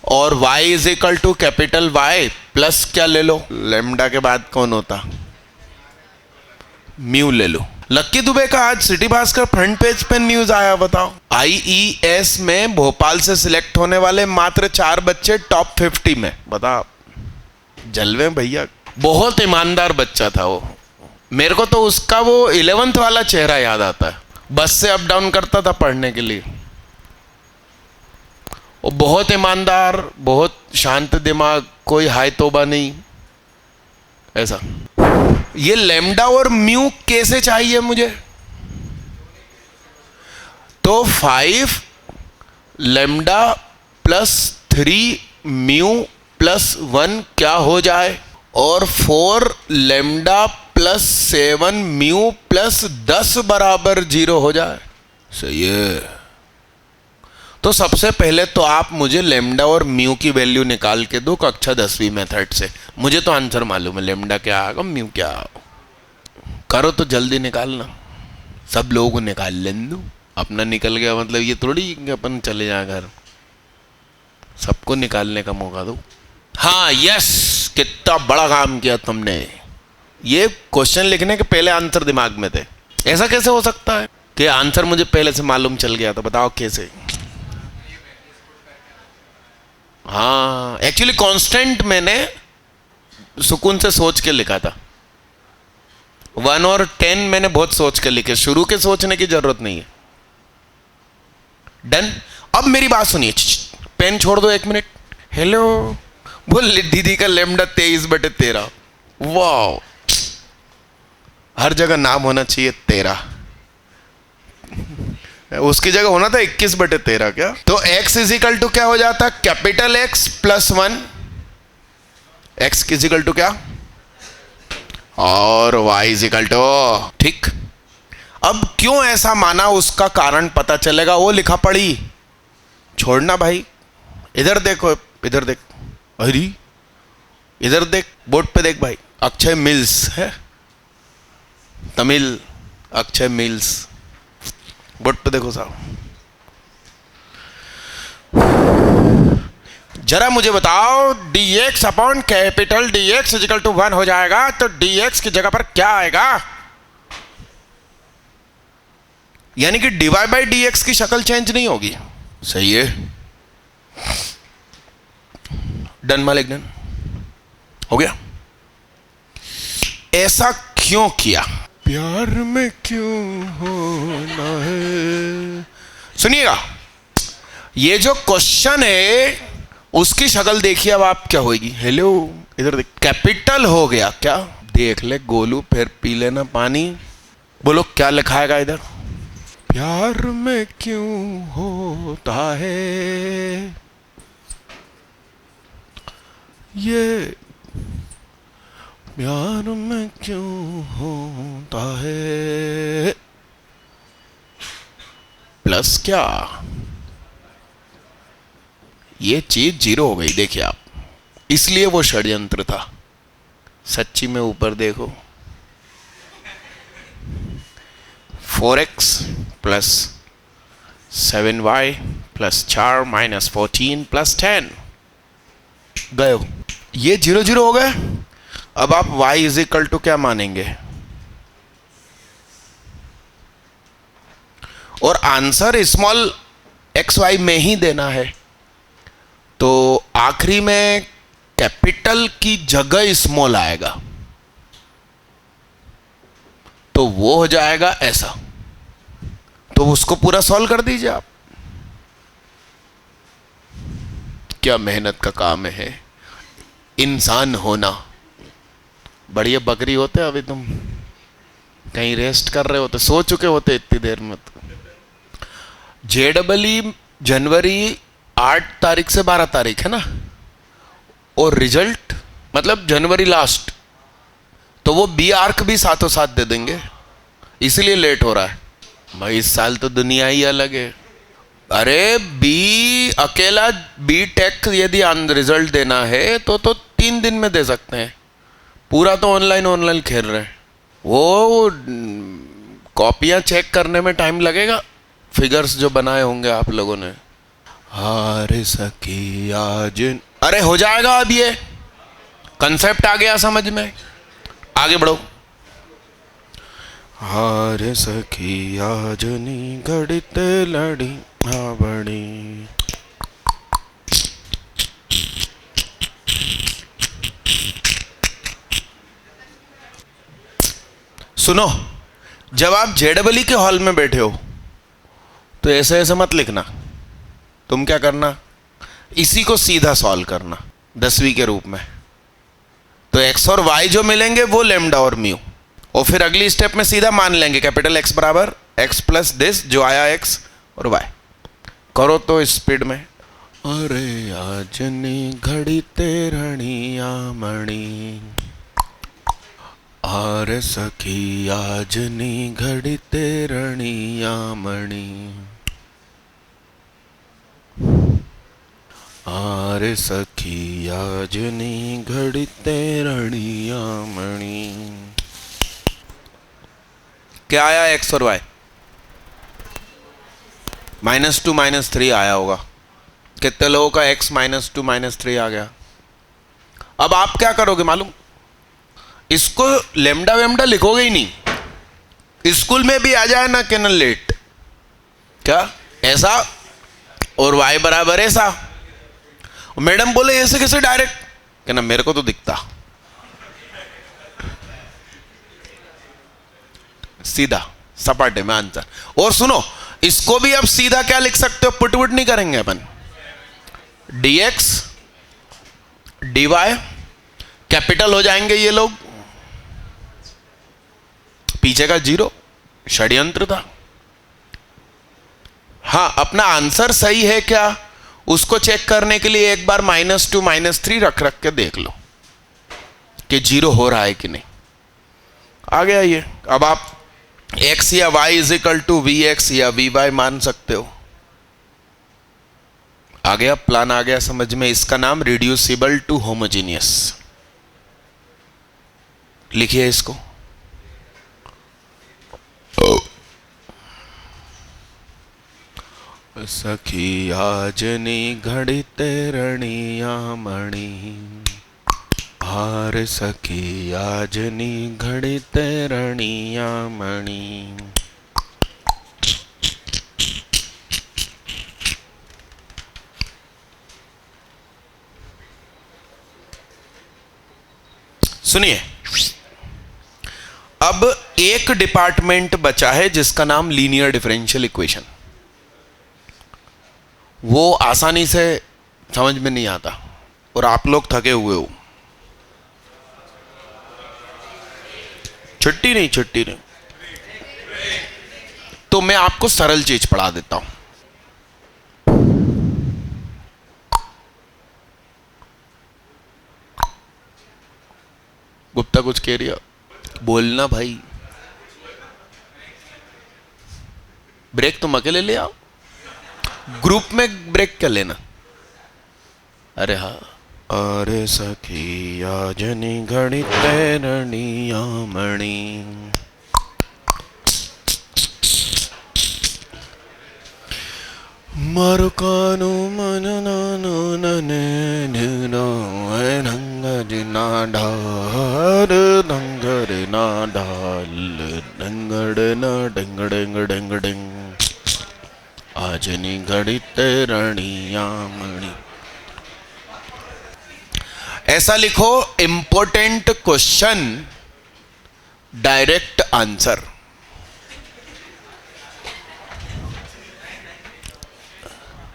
[SPEAKER 1] और y is equal to capital Y plus क्या ले लो, लेमडा के बाद कौन होता, म्यू ले लो। लक्की दुबे का आज सिटी भास्कर फ्रंट पेज पे न्यूज आया, बताओ। IES में भोपाल से सिलेक्ट होने वाले मात्र 4 बच्चे टॉप 50 में, बताओ। जलवे भैया, बहुत ईमानदार बच्चा था वो। मेरे को तो उसका वो 11th वाला चेहरा याद आता है, बस से अप डाउन करता था पढ़ने के लिए। वो बहुत ईमानदार, बहुत शांत दिमाग, कोई हाय तोबा नहीं ऐसा। ये लेमडा और म्यू कैसे चाहिए मुझे, तो 5 लेमडा प्लस 3 म्यू प्लस 1 क्या हो जाए, और 4 लेमडा प्लस 7 म्यू प्लस 10 बराबर 0 हो जाए। सही है। तो सबसे पहले तो आप मुझे लेमडा और म्यू की वैल्यू निकाल के दो कक्षा 10वीं मेथड से। मुझे तो आंसर मालूम है, लेमडा क्या आएगा, म्यू क्या आएगा। करो तो जल्दी निकालना, सब लोगों को निकाल लेने दो। अपना निकल गया मतलब ये थोड़ी कि अपन चले जाए घर, सबको निकालने का मौका दो। हाँ यस, कितना बड़ा काम किया तुमने। ये क्वेश्चन लिखने के पहले आंसर दिमाग में थे। ऐसा कैसे हो सकता है कि आंसर मुझे पहले से मालूम चल गया था, बताओ कैसे। हाँ एक्चुअली कांस्टेंट मैंने सुकून से सोच के लिखा था। 1 और 10 मैंने बहुत सोच के लिखे, शुरू के सोचने की जरूरत नहीं है। डन। अब मेरी बात सुनिए, पेन छोड़ दो 1 मिनट। हेलो, बोल दीदी का लेमडा 23/13। वाह, हर जगह नाम होना चाहिए 13, उसकी जगह होना था 21/13 क्या। तो x इजिकल टू क्या हो जाता, capital X plus 1, x is equal to क्या, और y इजिकल टू, ठीक। अब क्यों ऐसा माना उसका कारण पता चलेगा, वो लिखा पढ़ी छोड़ना भाई। इधर देखो, इधर देख, अरे इधर देख, बोर्ड पे देख भाई, अक्षय मिल्स है, तमिल अक्षय मिल्स, बोर्ड पे देखो साहब। जरा मुझे बताओ, dx upon capital dx is equal to 1 हो जाएगा, तो dx की जगह पर क्या आएगा, यानी कि dy बाई dx की शक्ल चेंज नहीं होगी। सही है, डन मालिक, डन हो गया। ऐसा क्यों किया, प्यार में क्यों होना है। सुनिएगा, ये जो क्वेश्चन है उसकी शक्ल देखिए अब आप क्या होगी। हेलो इधर देख, कैपिटल हो गया क्या, देख ले गोलू, फिर पी लेना पानी। बोलो क्या लिखाएगा इधर, प्यार में क्यों होता है ये, प्यार में क्यों होता है, प्लस क्या, ये चीज 0 हो गई। देखिए आप, इसलिए वो षड्यंत्र था। सच्ची में ऊपर देखो, 4x plus 7y plus 4 minus 14 plus 10 गए हो, ये 0 0 हो गए। अब आप y इज इक्वल टू क्या मानेंगे, और आंसर स्मॉल xy में ही देना है, तो आखिरी में कैपिटल की जगह स्मॉल आएगा, तो वो हो जाएगा ऐसा। तो उसको पूरा सॉल्व कर दीजिए आप। क्या मेहनत का काम है इंसान होना। बढ़िया बकरी होते, अभी तुम कहीं रेस्ट कर रहे होते, सो चुके होते इतनी देर में। JEE जनवरी 8 तारीख से 12 तारीख है ना, और रिजल्ट मतलब जनवरी लास्ट, तो वो बी आर्क भी साथों साथ दे देंगे, इसीलिए लेट हो रहा है भाई। इस साल तो दुनिया ही अलग है। अरे बी अकेला बी टेक यदि रिजल्ट देना है तो 3 दिन में दे सकते हैं, पूरा तो ऑनलाइन खेल रहे हैं। वो कॉपियां चेक करने में टाइम लगेगा, फिगर्स जो बनाए होंगे आप लोगों ने। हार सकी आज, अरे हो जाएगा, अब ये कंसेप्ट आ गया समझ में, आगे बढ़ो। हार सकी आज नी घड़ते लड़ी हाँ बड़ी। सुनो, जब आप JEE के हॉल में बैठे हो तो ऐसे ऐसे मत लिखना। तुम क्या करना, इसी को सीधा सॉल्व करना 10वीं के रूप में। तो x और y जो मिलेंगे वो लैम्डा और म्यू, और फिर अगली स्टेप में सीधा मान लेंगे कैपिटल X बराबर x प्लस दिस जो आया x और y। करो तो स्पीड में। अरे आज नी घड़ी तेरणिया मणि, आर सखी आज नी घड़ी तेरणिया मणि, आर सखी आज नी घड़ी तेरणिया मणि। क्या आया x और y? -2 -3 आया होगा। कितने लोगों का x -2 -3 आ गया? अब आप क्या करोगे मालूम, इसको लेमडा वेमडा लिखोगे ही नहीं। स्कूल में भी आ जाए ना कैनन लेट, क्या ऐसा और y बराबर ऐसा, मैडम बोले ऐसे कैसे डायरेक्ट, कहना मेरे को तो दिखता सीधा सपाटे में आंसर। और सुनो, इसको भी अब सीधा क्या लिख सकते हो, पुटवुट नहीं करेंगे अपन, dx dy कैपिटल हो जाएंगे ये लोग, पीछे का 0 षड्यंत्र था। हाँ, अपना आंसर सही है क्या उसको चेक करने के लिए एक बार -2 -3 रख के देख लो कि 0 हो रहा है कि नहीं। आ गया ये। अब आप x या y = vx या vy मान सकते हो। आ गया, प्लान आ गया समझ में। इसका नाम रिड्यूसिबल टू होमोजीनियस। लिखिए इसको। सखी आज नी घड़ी तेरणिया मणि, हार सखी आज नी घड़ी तेरणिया मणि। सुनिए, अब एक डिपार्टमेंट बचा है जिसका नाम लीनियर डिफरेंशियल इक्वेशन। वो आसानी से समझ में नहीं आता और आप लोग थके हुए हो। छुट्टी नहीं तो मैं आपको सरल चीज पढ़ा देता हूं। गुप्ता कुछ कह रही है, बोलना भाई। ब्रेक तुम अकेले ले आओ, ग्रुप में ब्रेक क्या लेना। अरे हाँ, अरे सखी आज नी घड़ी तेरणिया मणि, मरुकानु मननानु नने नो नंग ना ढाल नंगर ना ढाल डंगड़ ना डंगड़ डंग डंग, आज नी घड़ी तेरणिया मणि। ऐसा लिखो, इंपॉर्टेंट क्वेश्चन डायरेक्ट आंसर।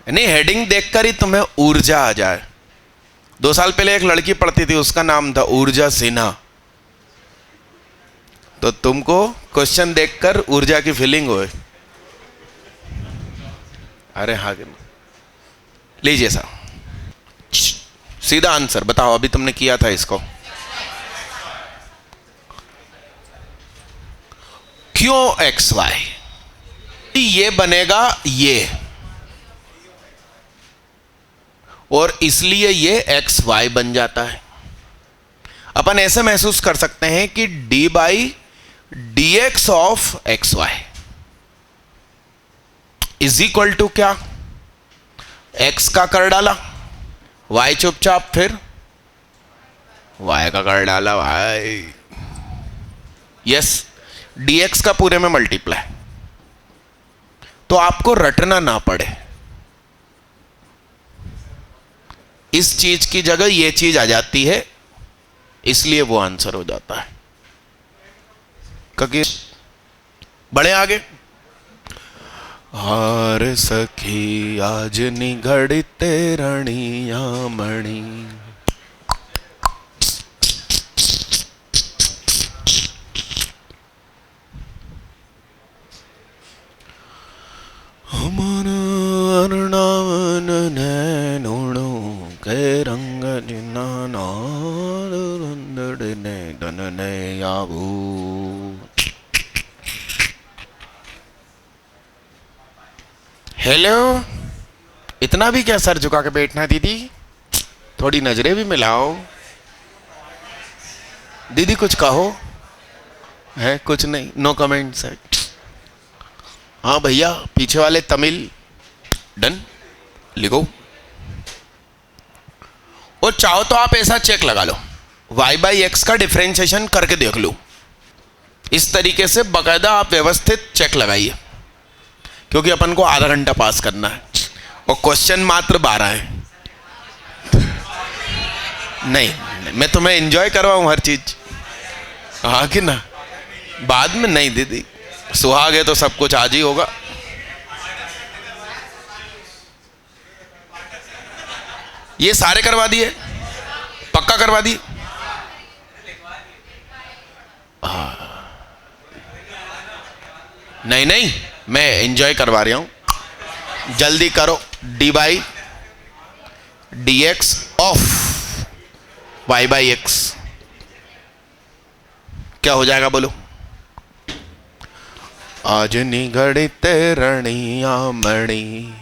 [SPEAKER 1] नहीं, हेडिंग देखकर ही तुम्हें ऊर्जा आ जाए। 2 साल पहले एक लड़की पढ़ती थी, उसका नाम था ऊर्जा सिन्हा। तो तुमको क्वेश्चन देखकर ऊर्जा की फीलिंग होए। अरे हाँ कि लीजिए साहब, सीधा आंसर बताओ, अभी तुमने किया था इसको। क्यों एक्स वाई? ये बनेगा ये, और इसलिए ये एक्स वाई बन जाता है। अपन ऐसे महसूस कर सकते हैं कि d by D x of x y is equal to क्या, एक्स का कर डाला, वाई चुपचाप, फिर वाई का कर डाला, वाई, यस, dx का पूरे में मल्टीप्लाई। तो आपको रटना ना पड़े, इस चीज की जगह ये चीज आ जाती है, इसलिए वो आंसर हो जाता है। क्योंकि बड़े आगे, हार सखी आज निगड़ते रणिया मणि, नावन नैनो के रंग ने धन ने आबू। हेलो, इतना भी क्या सर झुका के बैठना दीदी, थोड़ी नजरें भी मिलाओ। दीदी कुछ कहो, है कुछ नहीं, नो कमेंट्स है। हाँ भैया, पीछे वाले तमिल डन लिखो। और चाहो तो आप ऐसा चेक लगा लो, y बाई एक्स का डिफरेंशिएशन करके देख लो। इस तरीके से बकायदा आप व्यवस्थित चेक लगाइए, क्योंकि अपन को आधा घंटा पास करना है और क्वेश्चन मात्र 12 है। नहीं, मैं तुम्हें एंजॉय करवाऊं हर चीज, हाँ कि ना? बाद में नहीं दीदी, सुहाग है तो सब कुछ आज ही होगा। ये सारे करवा दिए, पक्का करवा दिए? नहीं नहीं, मैं एंजॉय करवा रहा हूं, जल्दी करो। D by D x of y by x क्या हो जाएगा बोलो? आज निगड़ित रणिया मणि,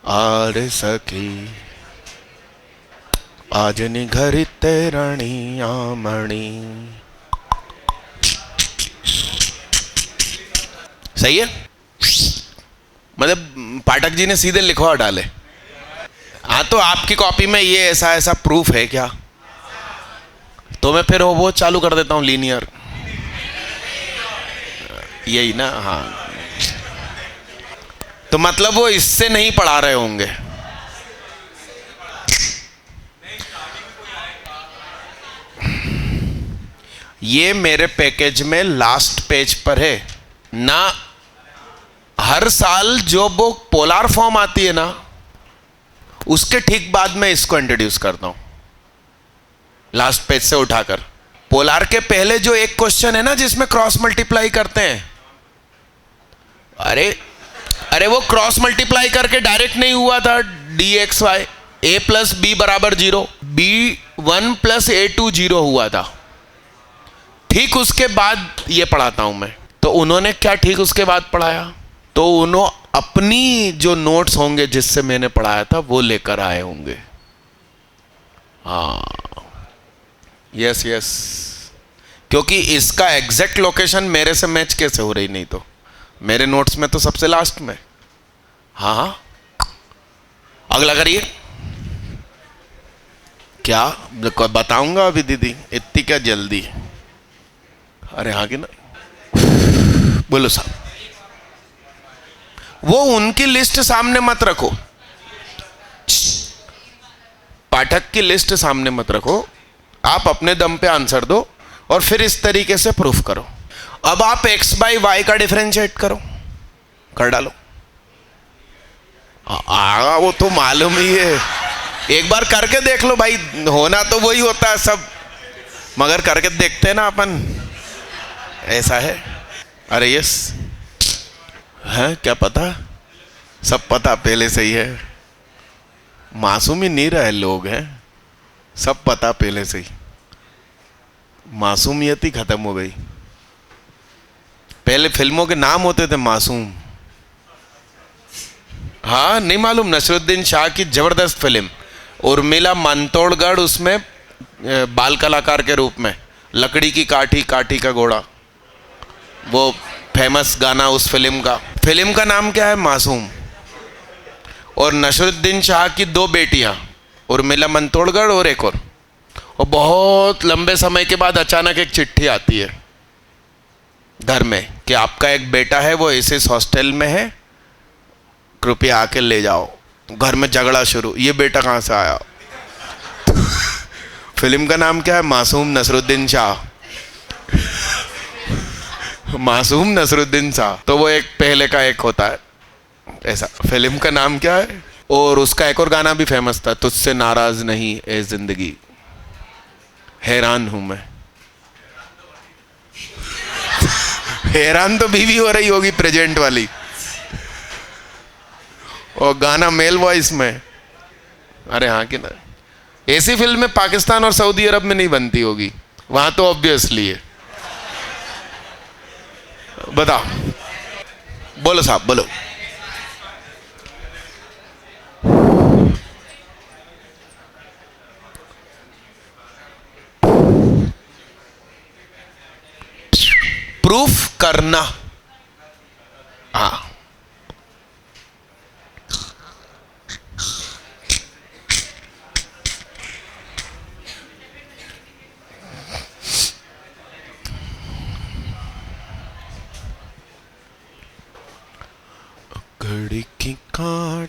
[SPEAKER 1] आर सखी आज निगड़ित रणिया मणि। सही है? मतलब पाठक जी ने सीधे लिखवा डाले। हाँ, तो आपकी कॉपी में ये ऐसा ऐसा प्रूफ है क्या? तो मैं फिर वो चालू कर देता हूं, लीनियर, यही ना? हाँ, तो मतलब वो इससे नहीं पढ़ा रहे होंगे। ये मेरे पैकेज में लास्ट पेज पर है ना। हर साल जो वो पोलार फॉर्म आती है ना, उसके ठीक बाद में इसको इंट्रोड्यूस करता हूं, लास्ट पेज से उठाकर। पोलार के पहले जो एक क्वेश्चन है ना, जिसमें क्रॉस मल्टीप्लाई करते हैं, अरे वो क्रॉस मल्टीप्लाई करके डायरेक्ट नहीं हुआ था। डी एक्स वाई ए प्लस बी बराबर 0, B1 प्लस A2 0 हुआ था। ठीक उसके बाद ये पढ़ाता हूं मैं। तो उन्होंने क्या ठीक उसके बाद पढ़ाया? तो उन्होंने अपनी जो नोट्स होंगे जिससे मैंने पढ़ाया था वो लेकर आए होंगे। हाँ, यस यस, क्योंकि इसका एग्जैक्ट लोकेशन मेरे से मैच कैसे हो रही? नहीं तो मेरे नोट्स में तो सबसे लास्ट में। हाँ हाँ, अगला करिए। क्या बताऊंगा अभी दीदी, इतनी क्या जल्दी? अरे हाँ कि ना? बोलो साहब, वो उनकी लिस्ट सामने मत रखो, पाठक की लिस्ट सामने मत रखो। आप अपने दम पे आंसर दो और फिर इस तरीके से प्रूफ करो। अब आप x बाई वाई का डिफरेंशिएट करो, कर डालो। वो तो मालूम ही है, एक बार करके देख लो भाई, होना तो वही होता है सब, मगर करके देखते हैं ना अपन, ऐसा है। अरे यस है, क्या पता सब पता पहले से ही है, मासूम ही नहीं रहे लोग हैं, सब पता पहले से ही, मासूमियत ही खत्म हो गई। पहले फिल्मों के नाम होते थे मासूम। हाँ नहीं मालूम, नसरुद्दीन शाह की जबरदस्त फिल्म, उर्मिला मातोंडकर उसमें बाल कलाकार के रूप में, लकड़ी की काठी काठी का घोड़ा, वो फेमस गाना उस फिल्म का नाम क्या है? मासूम। और नसरुद्दीन शाह की दो बेटियां, उर्मिला मातोंडकर और एक और बहुत लंबे समय के बाद अचानक एक चिट्ठी आती है घर में कि आपका एक बेटा है, वो इस हॉस्टल में है, कृपया आके ले जाओ। घर में झगड़ा शुरू, ये बेटा कहाँ से आया? फिल्म का नाम क्या है? मासूम नसरुद्दीन शाह। मासूम नसरुद्दीन शाह, तो वो एक पहले का एक होता है ऐसा। फिल्म का नाम क्या है? और उसका एक और गाना भी फेमस था, तुझसे नाराज नहीं ए जिंदगी, हैरान हूं मैं। हैरान तो बीवी हो रही होगी प्रेजेंट वाली, और गाना मेल वॉइस में। अरे हाँ कि ना, ऐसी फिल्में पाकिस्तान और सऊदी अरब में नहीं बनती होगी, वहां तो ऑब्वियसली है। बताओ, बोलो साहब बोलो। प्रूफ करना, हाँ। घड़ी की काट,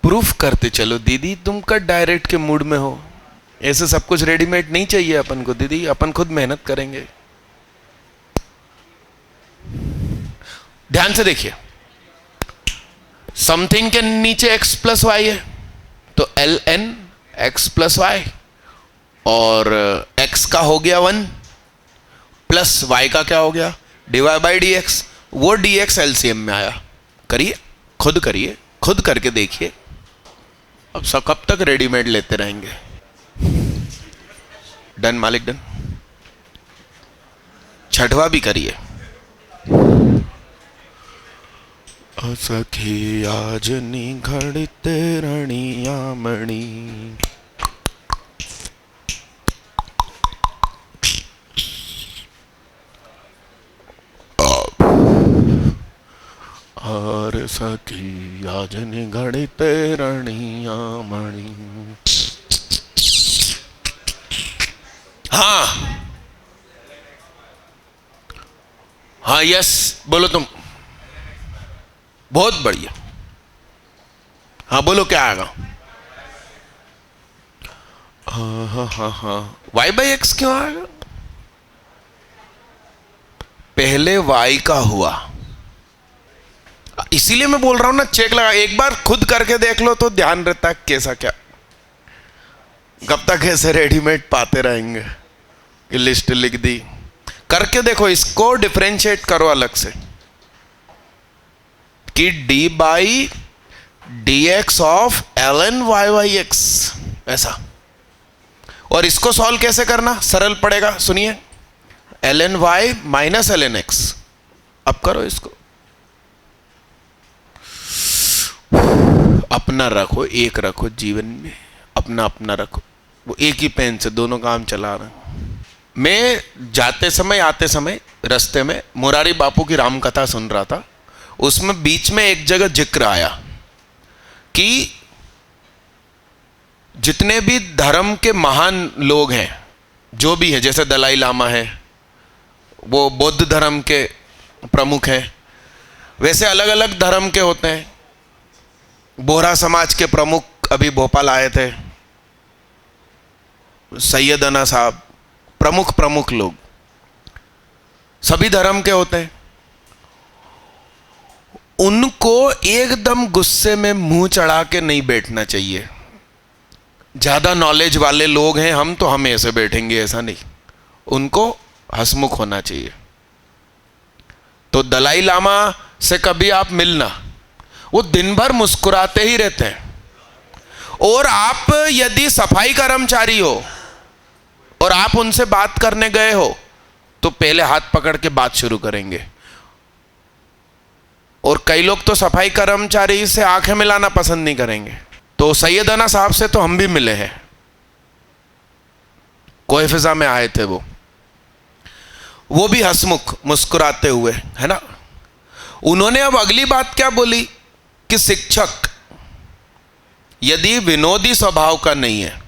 [SPEAKER 1] प्रूफ करते चलो दीदी, तुम कब डायरेक्ट के मूड में हो? ऐसे सब कुछ रेडीमेड नहीं चाहिए अपन को दीदी, अपन खुद मेहनत करेंगे। ध्यान से देखिए, समथिंग के नीचे x प्लस वाई है तो ln x प्लस वाई, और x का हो गया 1 प्लस y का क्या हो गया? Divide by D x. वो dx एलसीएम में आया। करिए, खुद करके देखिए। अब सब कब तक रेडीमेड लेते रहेंगे? डन मालिक, डन। छठवा भी करिए। सखी आज निघड़ते रणिया मणि, और सखी आज निघड़ते रणिया मणि। हाँ हाँ, यस बोलो तुम, बहुत बढ़िया। हाँ बोलो, क्या आएगा? हाँ, वाई बाई एक्स क्यों आएगा? पहले वाई का हुआ, इसीलिए मैं बोल रहा हूं ना, चेक लगा, एक बार खुद करके देख लो तो ध्यान रहता है कैसा क्या। कब तक ऐसे रेडीमेड पाते रहेंगे कि लिस्ट लिख दी? करके देखो, इसको डिफरेंशिएट करो अलग से कि d by D x of l n y y x, ऐसा। और इसको सॉल्व कैसे करना? सरल पड़ेगा, सुनिए। L n y minus l n x. अब करो इसको, अपना रखो, एक रखो जीवन में, अपना अपना रखो। वो एक ही पेन से दोनों काम चला रहे हैं। मैं जाते समय आते समय रास्ते में मुरारी बापू की राम कथा सुन रहा था। उसमें बीच में एक जगह जिक्र आया कि जितने भी धर्म के महान लोग हैं, जो भी है, जैसे दलाई लामा है, वो बौद्ध धर्म के प्रमुख हैं, वैसे अलग अलग धर्म के होते हैं। बोहरा समाज के प्रमुख अभी भोपाल आए थे, सैयदना साहब, प्रमुख लोग सभी धर्म के होते हैं। उनको एकदम गुस्से में मुंह चढ़ा के नहीं बैठना चाहिए। ज़्यादा नॉलेज वाले लोग हैं हम, तो हम ऐसे बैठेंगे, ऐसा नहीं, उनको हंसमुख होना चाहिए। तो दलाई लामा से कभी आप मिलना, वो दिन भर मुस्कुराते ही रहते हैं। और आप यदि सफाई कर्मचारी हो और आप उनसे बात करने गए हो, तो पहले हाथ पकड़ के बात शुरू करेंगे। और कई लोग तो सफाई कर्मचारी से आंखें मिलाना पसंद नहीं करेंगे। तो सैयदना साहब से तो हम भी मिले हैं, कोई फिजा में आए थे, वो भी हंसमुख मुस्कुराते हुए, है ना। उन्होंने अब अगली बात क्या बोली कि शिक्षक यदि विनोदी स्वभाव का नहीं है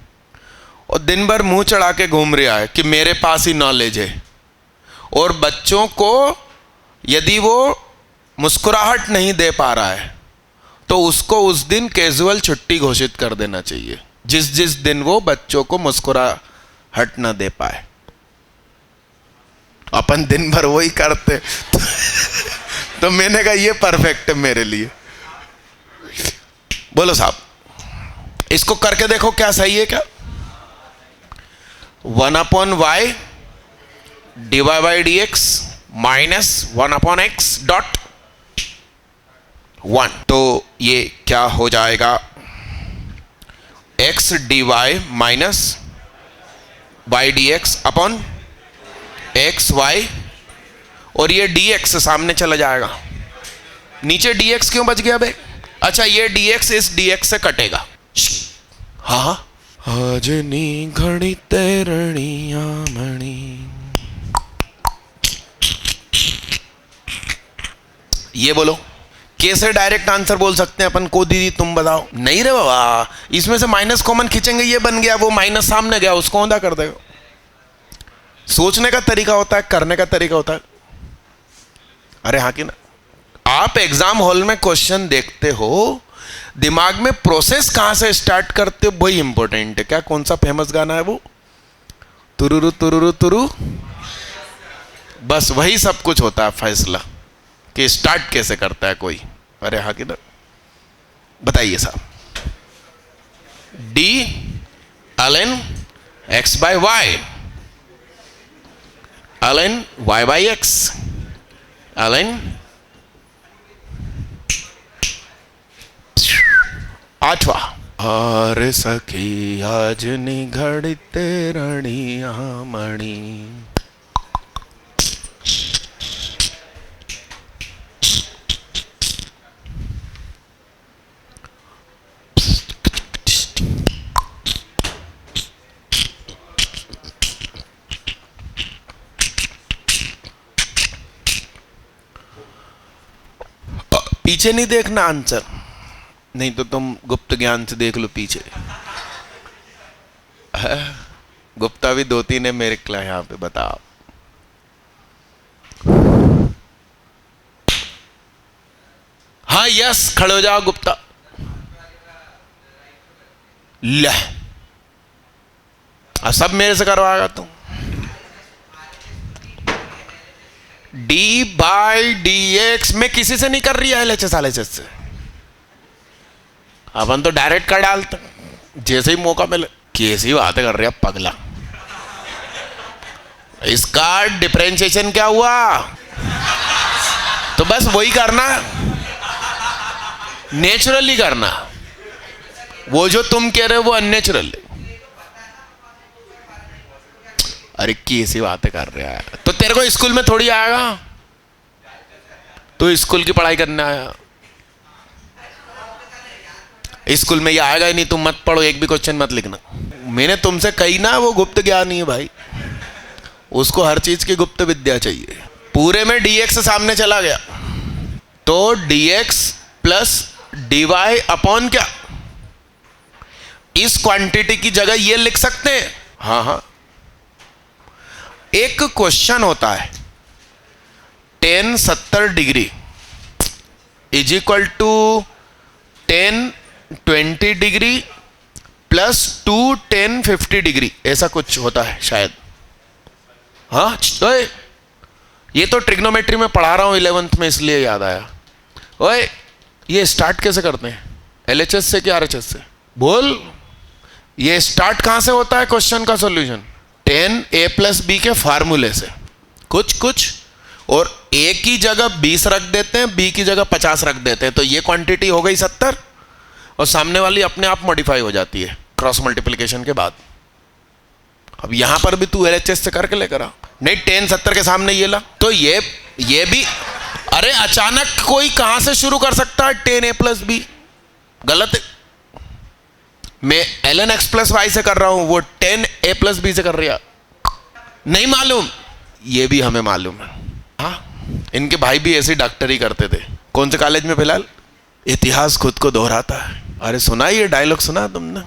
[SPEAKER 1] और दिन भर मुंह चढ़ा के घूम रहा है कि मेरे पास ही नॉलेज है, और बच्चों को यदि वो मुस्कुराहट नहीं दे पा रहा है, तो उसको उस दिन कैजुअल छुट्टी घोषित कर देना चाहिए, जिस जिस दिन वो बच्चों को मुस्कुराहट ना दे पाए। अपन दिन भर वही करते तो मैंने कहा ये परफेक्ट है मेरे लिए। बोलो साहब, इसको करके देखो क्या सही है क्या। 1/y dy/dx minus 1/x dot 1, तो ये क्या हो जाएगा, x dy minus y dx upon x y, और ये dx सामने चला जाएगा। नीचे dx क्यों बच गया बे? अच्छा, ये dx इस dx से कटेगा। हाँ, अजनी घड़ी तेरणी आमणी, ये बोलो कैसे डायरेक्ट आंसर बोल सकते हैं अपन को। दीदी तुम बताओ। नहीं रे बाबा, इसमें से माइनस कॉमन खींचेंगे, ये बन गया, वो माइनस सामने गया, उसको औंधा कर देगा। सोचने का तरीका होता है, करने का तरीका होता है। अरे हाँ कि ना। आप एग्जाम हॉल में क्वेश्चन देखते हो, दिमाग में प्रोसेस कहां से स्टार्ट करते हो वही इंपॉर्टेंट है। क्या, कौन सा फेमस गाना है वो, तुरुरु तुरुरु तुरु, बस वही सब कुछ होता है फैसला कि स्टार्ट कैसे करता है कोई। अरे हाँ कि ना। बताइए साहब, d ln x by y ln y by x ln 8वां, अरे सखी आज निघड़ी तेरणी आमणी, पीछे नहीं देखना आंसर, नहीं तो तुम गुप्त ज्ञान से देख लो पीछे। गुप्ता भी 2-3 है मेरे क्लास यहां पे, बताओ। हाँ यस, खड़े हो जाओ गुप्ता। ले, अब सब मेरे से करवाएगा तुम। डी बाई डी एक्स में किसी से नहीं कर रही है, LHS LHS से। अपन तो डायरेक्ट कर डालते जैसे ही मौका मिले। कैसी बातें कर रहे हैं पगला। इसका डिफरेंशिएशन क्या हुआ, तो बस वही करना, नेचुरली करना। वो जो तुम कह रहे हो वो अननेचुरल है। अरे कैसी बातें कर रहे हैं, तो तेरे को स्कूल में थोड़ी आएगा, तो स्कूल की पढ़ाई करने आया। स्कूल में ये आएगा ही नहीं, तुम मत पढ़ो, एक भी क्वेश्चन मत लिखना। मैंने तुमसे कही ना, वो गुप्त ज्ञान ही है भाई, उसको हर चीज की गुप्त विद्या चाहिए। पूरे में dx सामने चला गया, तो dx प्लस dy अपॉन क्या, इस क्वांटिटी की जगह ये लिख सकते हैं। हाँ हाँ, एक क्वेश्चन होता है tan 70 degree is equal to tan 20 degree प्लस 2 tan 50 डिग्री, ऐसा कुछ होता है शायद। हाँ ओए, ये तो ट्रिग्नोमेट्री में पढ़ा रहा हूं 11th में, इसलिए याद आया। ओए, ये स्टार्ट कैसे करते हैं, LHS से कि RHS से? बोल, ये स्टार्ट कहां से होता है क्वेश्चन का सॉल्यूशन? 10a + b के फार्मूले से कुछ कुछ, और a की जगह 20 रख देते हैं, b की जगह 50 रख देते हैं, तो ये क्वांटिटी हो गई 70 और सामने वाली अपने आप मॉडिफाई हो जाती है क्रॉस मल्टीप्लिकेशन के बाद। अब यहां पर भी तू LHS से करके लेकर आ, नहीं 10 70 के सामने ये ला, तो ये भी, अरे अचानक कोई कहां से शुरू कर सकता है 10a + b? गलत है। मैं ln x + y से कर रहा हूं, वो 10a + b से कर रहा, नहीं मालूम? ये भी हमें मालूम है। हाँ, इनके भाई भी ऐसी डॉक्टरी करते थे। कौन से कॉलेज में? फिलहाल इतिहास खुद को दोहराता है। अरे सुना ये डायलॉग, सुना तुमने?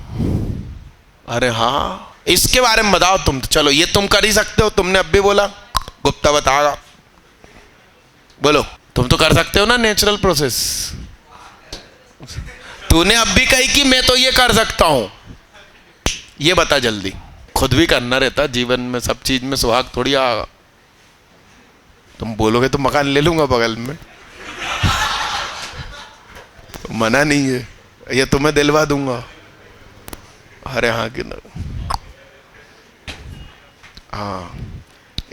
[SPEAKER 1] अरे हाँ, इसके बारे में बताओ तुम। चलो ये तुम कर ही सकते हो, तुमने अब भी बोला, गुप्ता बताएगा। बोलो, तुम तो कर सकते हो ना नेचुरल प्रोसेस। तूने अब भी कही कि मैं तो ये कर सकता हूं, ये बता जल्दी। खुद भी करना रहता जीवन में, सब चीज में सुहाग थोड़ी आ। तुम बोलोगे तो मकान ले लूंगा बगल में, मना नहीं है, ये तुम्हें दिलवा दूंगा। अरे हाँ कि ना? हाँ,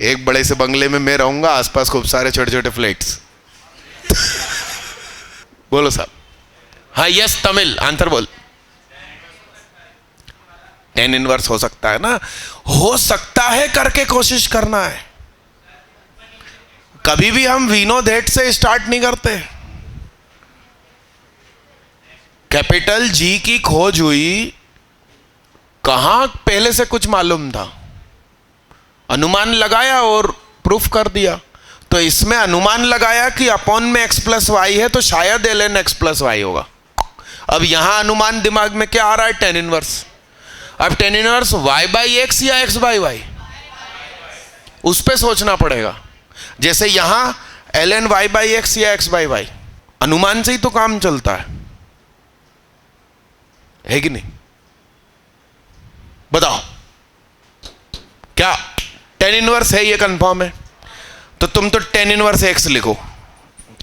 [SPEAKER 1] एक बड़े से बंगले में मैं रहूंगा, आसपास खूब सारे छोटे छोटे फ्लैट्स। बोलो साहब। हाँ यस, तमिल आंसर बोल। 10 इनवर्स हो सकता है ना? हो सकता है करके कोशिश करना है। कभी भी हम वी नो दैट से स्टार्ट नहीं करते। कैपिटल जी की खोज हुई कहां? पहले से कुछ मालूम था, अनुमान लगाया और प्रूफ कर दिया। तो इसमें अनुमान लगाया कि अपॉन में x + y है, तो शायद ln x + y होगा। अब यहां अनुमान दिमाग में क्या आ रहा है? 10 इनवर्स। अब 10 इनवर्स y/x या x/y, उस पे सोचना पड़ेगा। जैसे यहां ln y/x या x/y, अनुमान से ही तो काम चलता है कि नहीं? बताओ, क्या 10 इनवर्स है? ये कंफर्म है। तो तुम तो 10 इनवर्स x लिखो,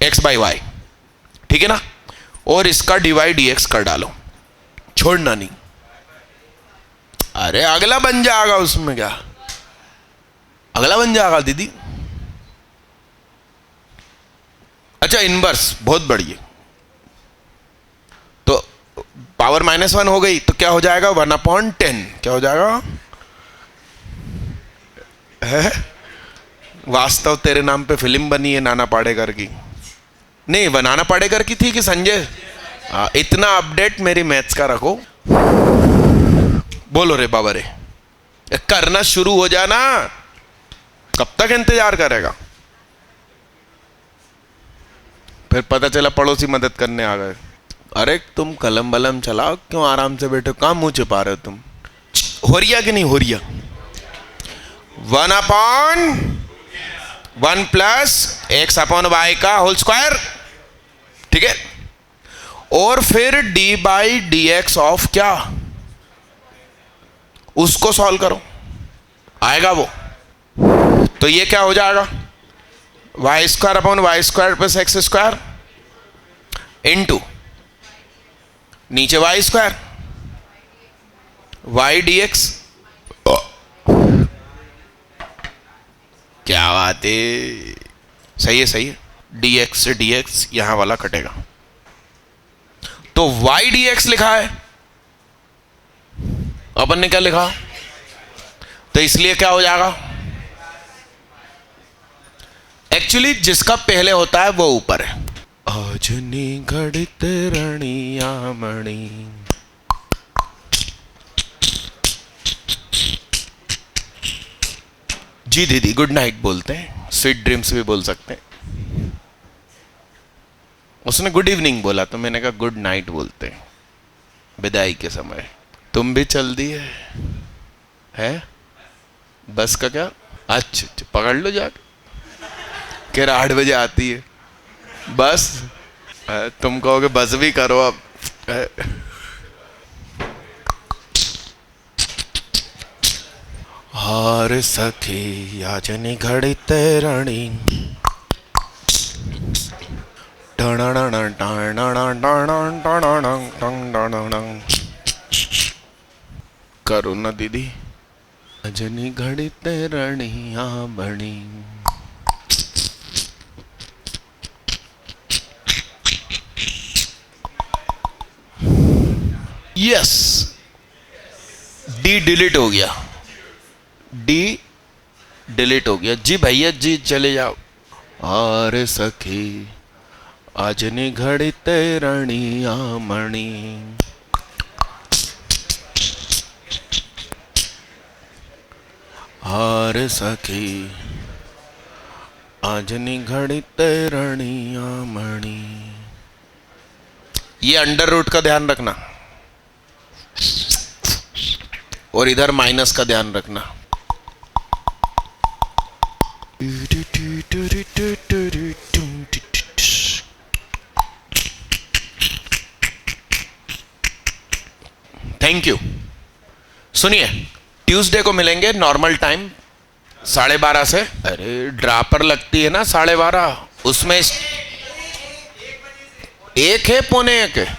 [SPEAKER 1] x/y, ठीक है ना? और इसका dy/dx कर डालो, छोड़ना नहीं। अरे अगला बन जाएगा, उसमें क्या, अगला बन जाएगा दीदी। अच्छा, इनवर्स बहुत बढ़िया। तो पावर -1 हो गई, तो क्या हो जाएगा? 1/10। क्या हो जाएगा? है? वास्तव तेरे नाम पे फिल्म बनी है नाना पाटेकर की। नहीं, वो नाना पाटेकर की थी कि संजय? इतना अपडेट मेरी मैथ्स का रखो। बोलो रे बाबा रे, करना शुरू हो जाना। कब तक इंतजार करेगा? फिर पता चला पड़ोसी मदद करने आ गए। अरे तुम कलम बलम चलाओ, क्यों आराम से बैठो? कहां मुंह छुपा रहे हो तुम? हो रिया कि नहीं हो रिया? 1/1 + x/y का होल स्क्वायर, ठीक है? और फिर dy/dx ऑफ क्या, उसको सॉल्व करो, आएगा वो। तो ये क्या हो जाएगा? y² + x² इंटू नीचे y², y/dx। क्या बात है, सही है सही है। dx से dx यहां वाला कटेगा, तो y/dx लिखा है, अपन ने क्या लिखा? तो इसलिए क्या हो जाएगा? एक्चुअली जिसका पहले होता है वो ऊपर है। अजनी घड़ित रणिया मणि, जी दीदी गुड नाइट बोलते हैं, स्वीट ड्रीम्स भी बोल सकते हैं। उसने गुड इवनिंग बोला तो मैंने कहा गुड नाइट बोलते हैं विदाई के समय। तुम भी चल दी है बस का क्या? अच्छा पकड़ लो जाके, कह रहा 8 बजे आती है बस। तुम कहोगे बस भी करो अब। हार सखी याचनी घड़ित रानी, करो ना दीदी। अजनी घड़ी तेरणिया बनी। यस, डी डिलीट हो गया, डी डिलीट हो गया जी भैया जी, चले जाओ। और सखी अजनी घड़ी तेरणिया मणि। हार सखी आजनी घड़ी तेरणिया मणि। ये अंडर रूट का ध्यान रखना और इधर माइनस का ध्यान रखना। Thank you. सुनिए, ट्यूसडे को मिलेंगे नॉर्मल टाइम 12:30 से। अरे ड्रापर लगती है ना 12:30, उसमें एक है, पौने एक है,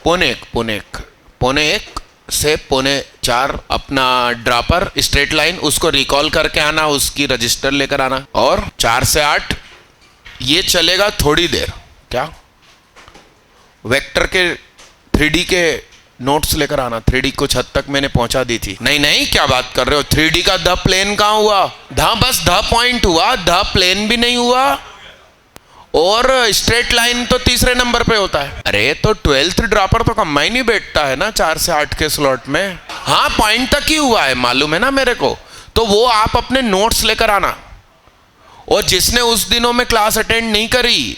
[SPEAKER 1] पौने एक से पौने 4 अपना ड्रापर स्ट्रेट लाइन, उसको रिकॉल करके आना, उसकी रजिस्टर लेकर आना। और 4 से 8 ये चलेगा थोड़ी देर। क्या वेक्टर के 3D के नोट्स लेकर आना। 3D कुछ हद तक मैंने पहुंचा दी थी। नहीं क्या बात कर रहे हो, 3D का द प्लेन कहां हुआ? बस द पॉइंट हुआ, द प्लेन भी नहीं हुआ। और स्ट्रेट लाइन तो तीसरे नंबर पे होता है। अरे तो 12th ड्रॉपर तो कंबाइन ही बैठता है ना 4 से 8 के स्लॉट में। हाँ, पॉइंट तक ही हुआ है, मालूम है ना मेरे को। तो वो आप अपने नोट्स लेकर आना। और जिसने उस दिनों में क्लास अटेंड नहीं करी,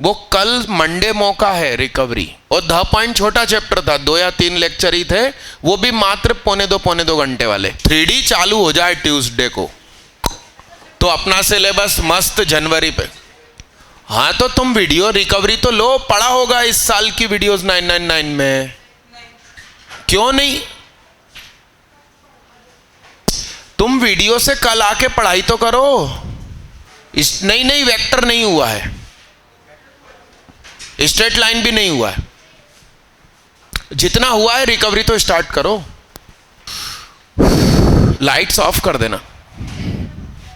[SPEAKER 1] वो कल मंडे मौका है रिकवरी। और 10 पॉइंट छोटा चैप्टर था, 2 या 3 लेक्चर ही थे, वो भी मात्र पौने दो घंटे वाले। 3D चालू हो जाए ट्यूसडे को तो अपना सिलेबस मस्त जनवरी पे। हाँ तो तुम वीडियो रिकवरी तो लो, पढ़ा होगा इस साल की वीडियोस 999 में, क्यों नहीं? तुम वीडियो से कल आके पढ़ाई तो करो। नहीं वेक्टर नहीं हुआ है, स्ट्रेट लाइन भी नहीं हुआ है। जितना हुआ है रिकवरी तो स्टार्ट करो। लाइट्स ऑफ कर देना।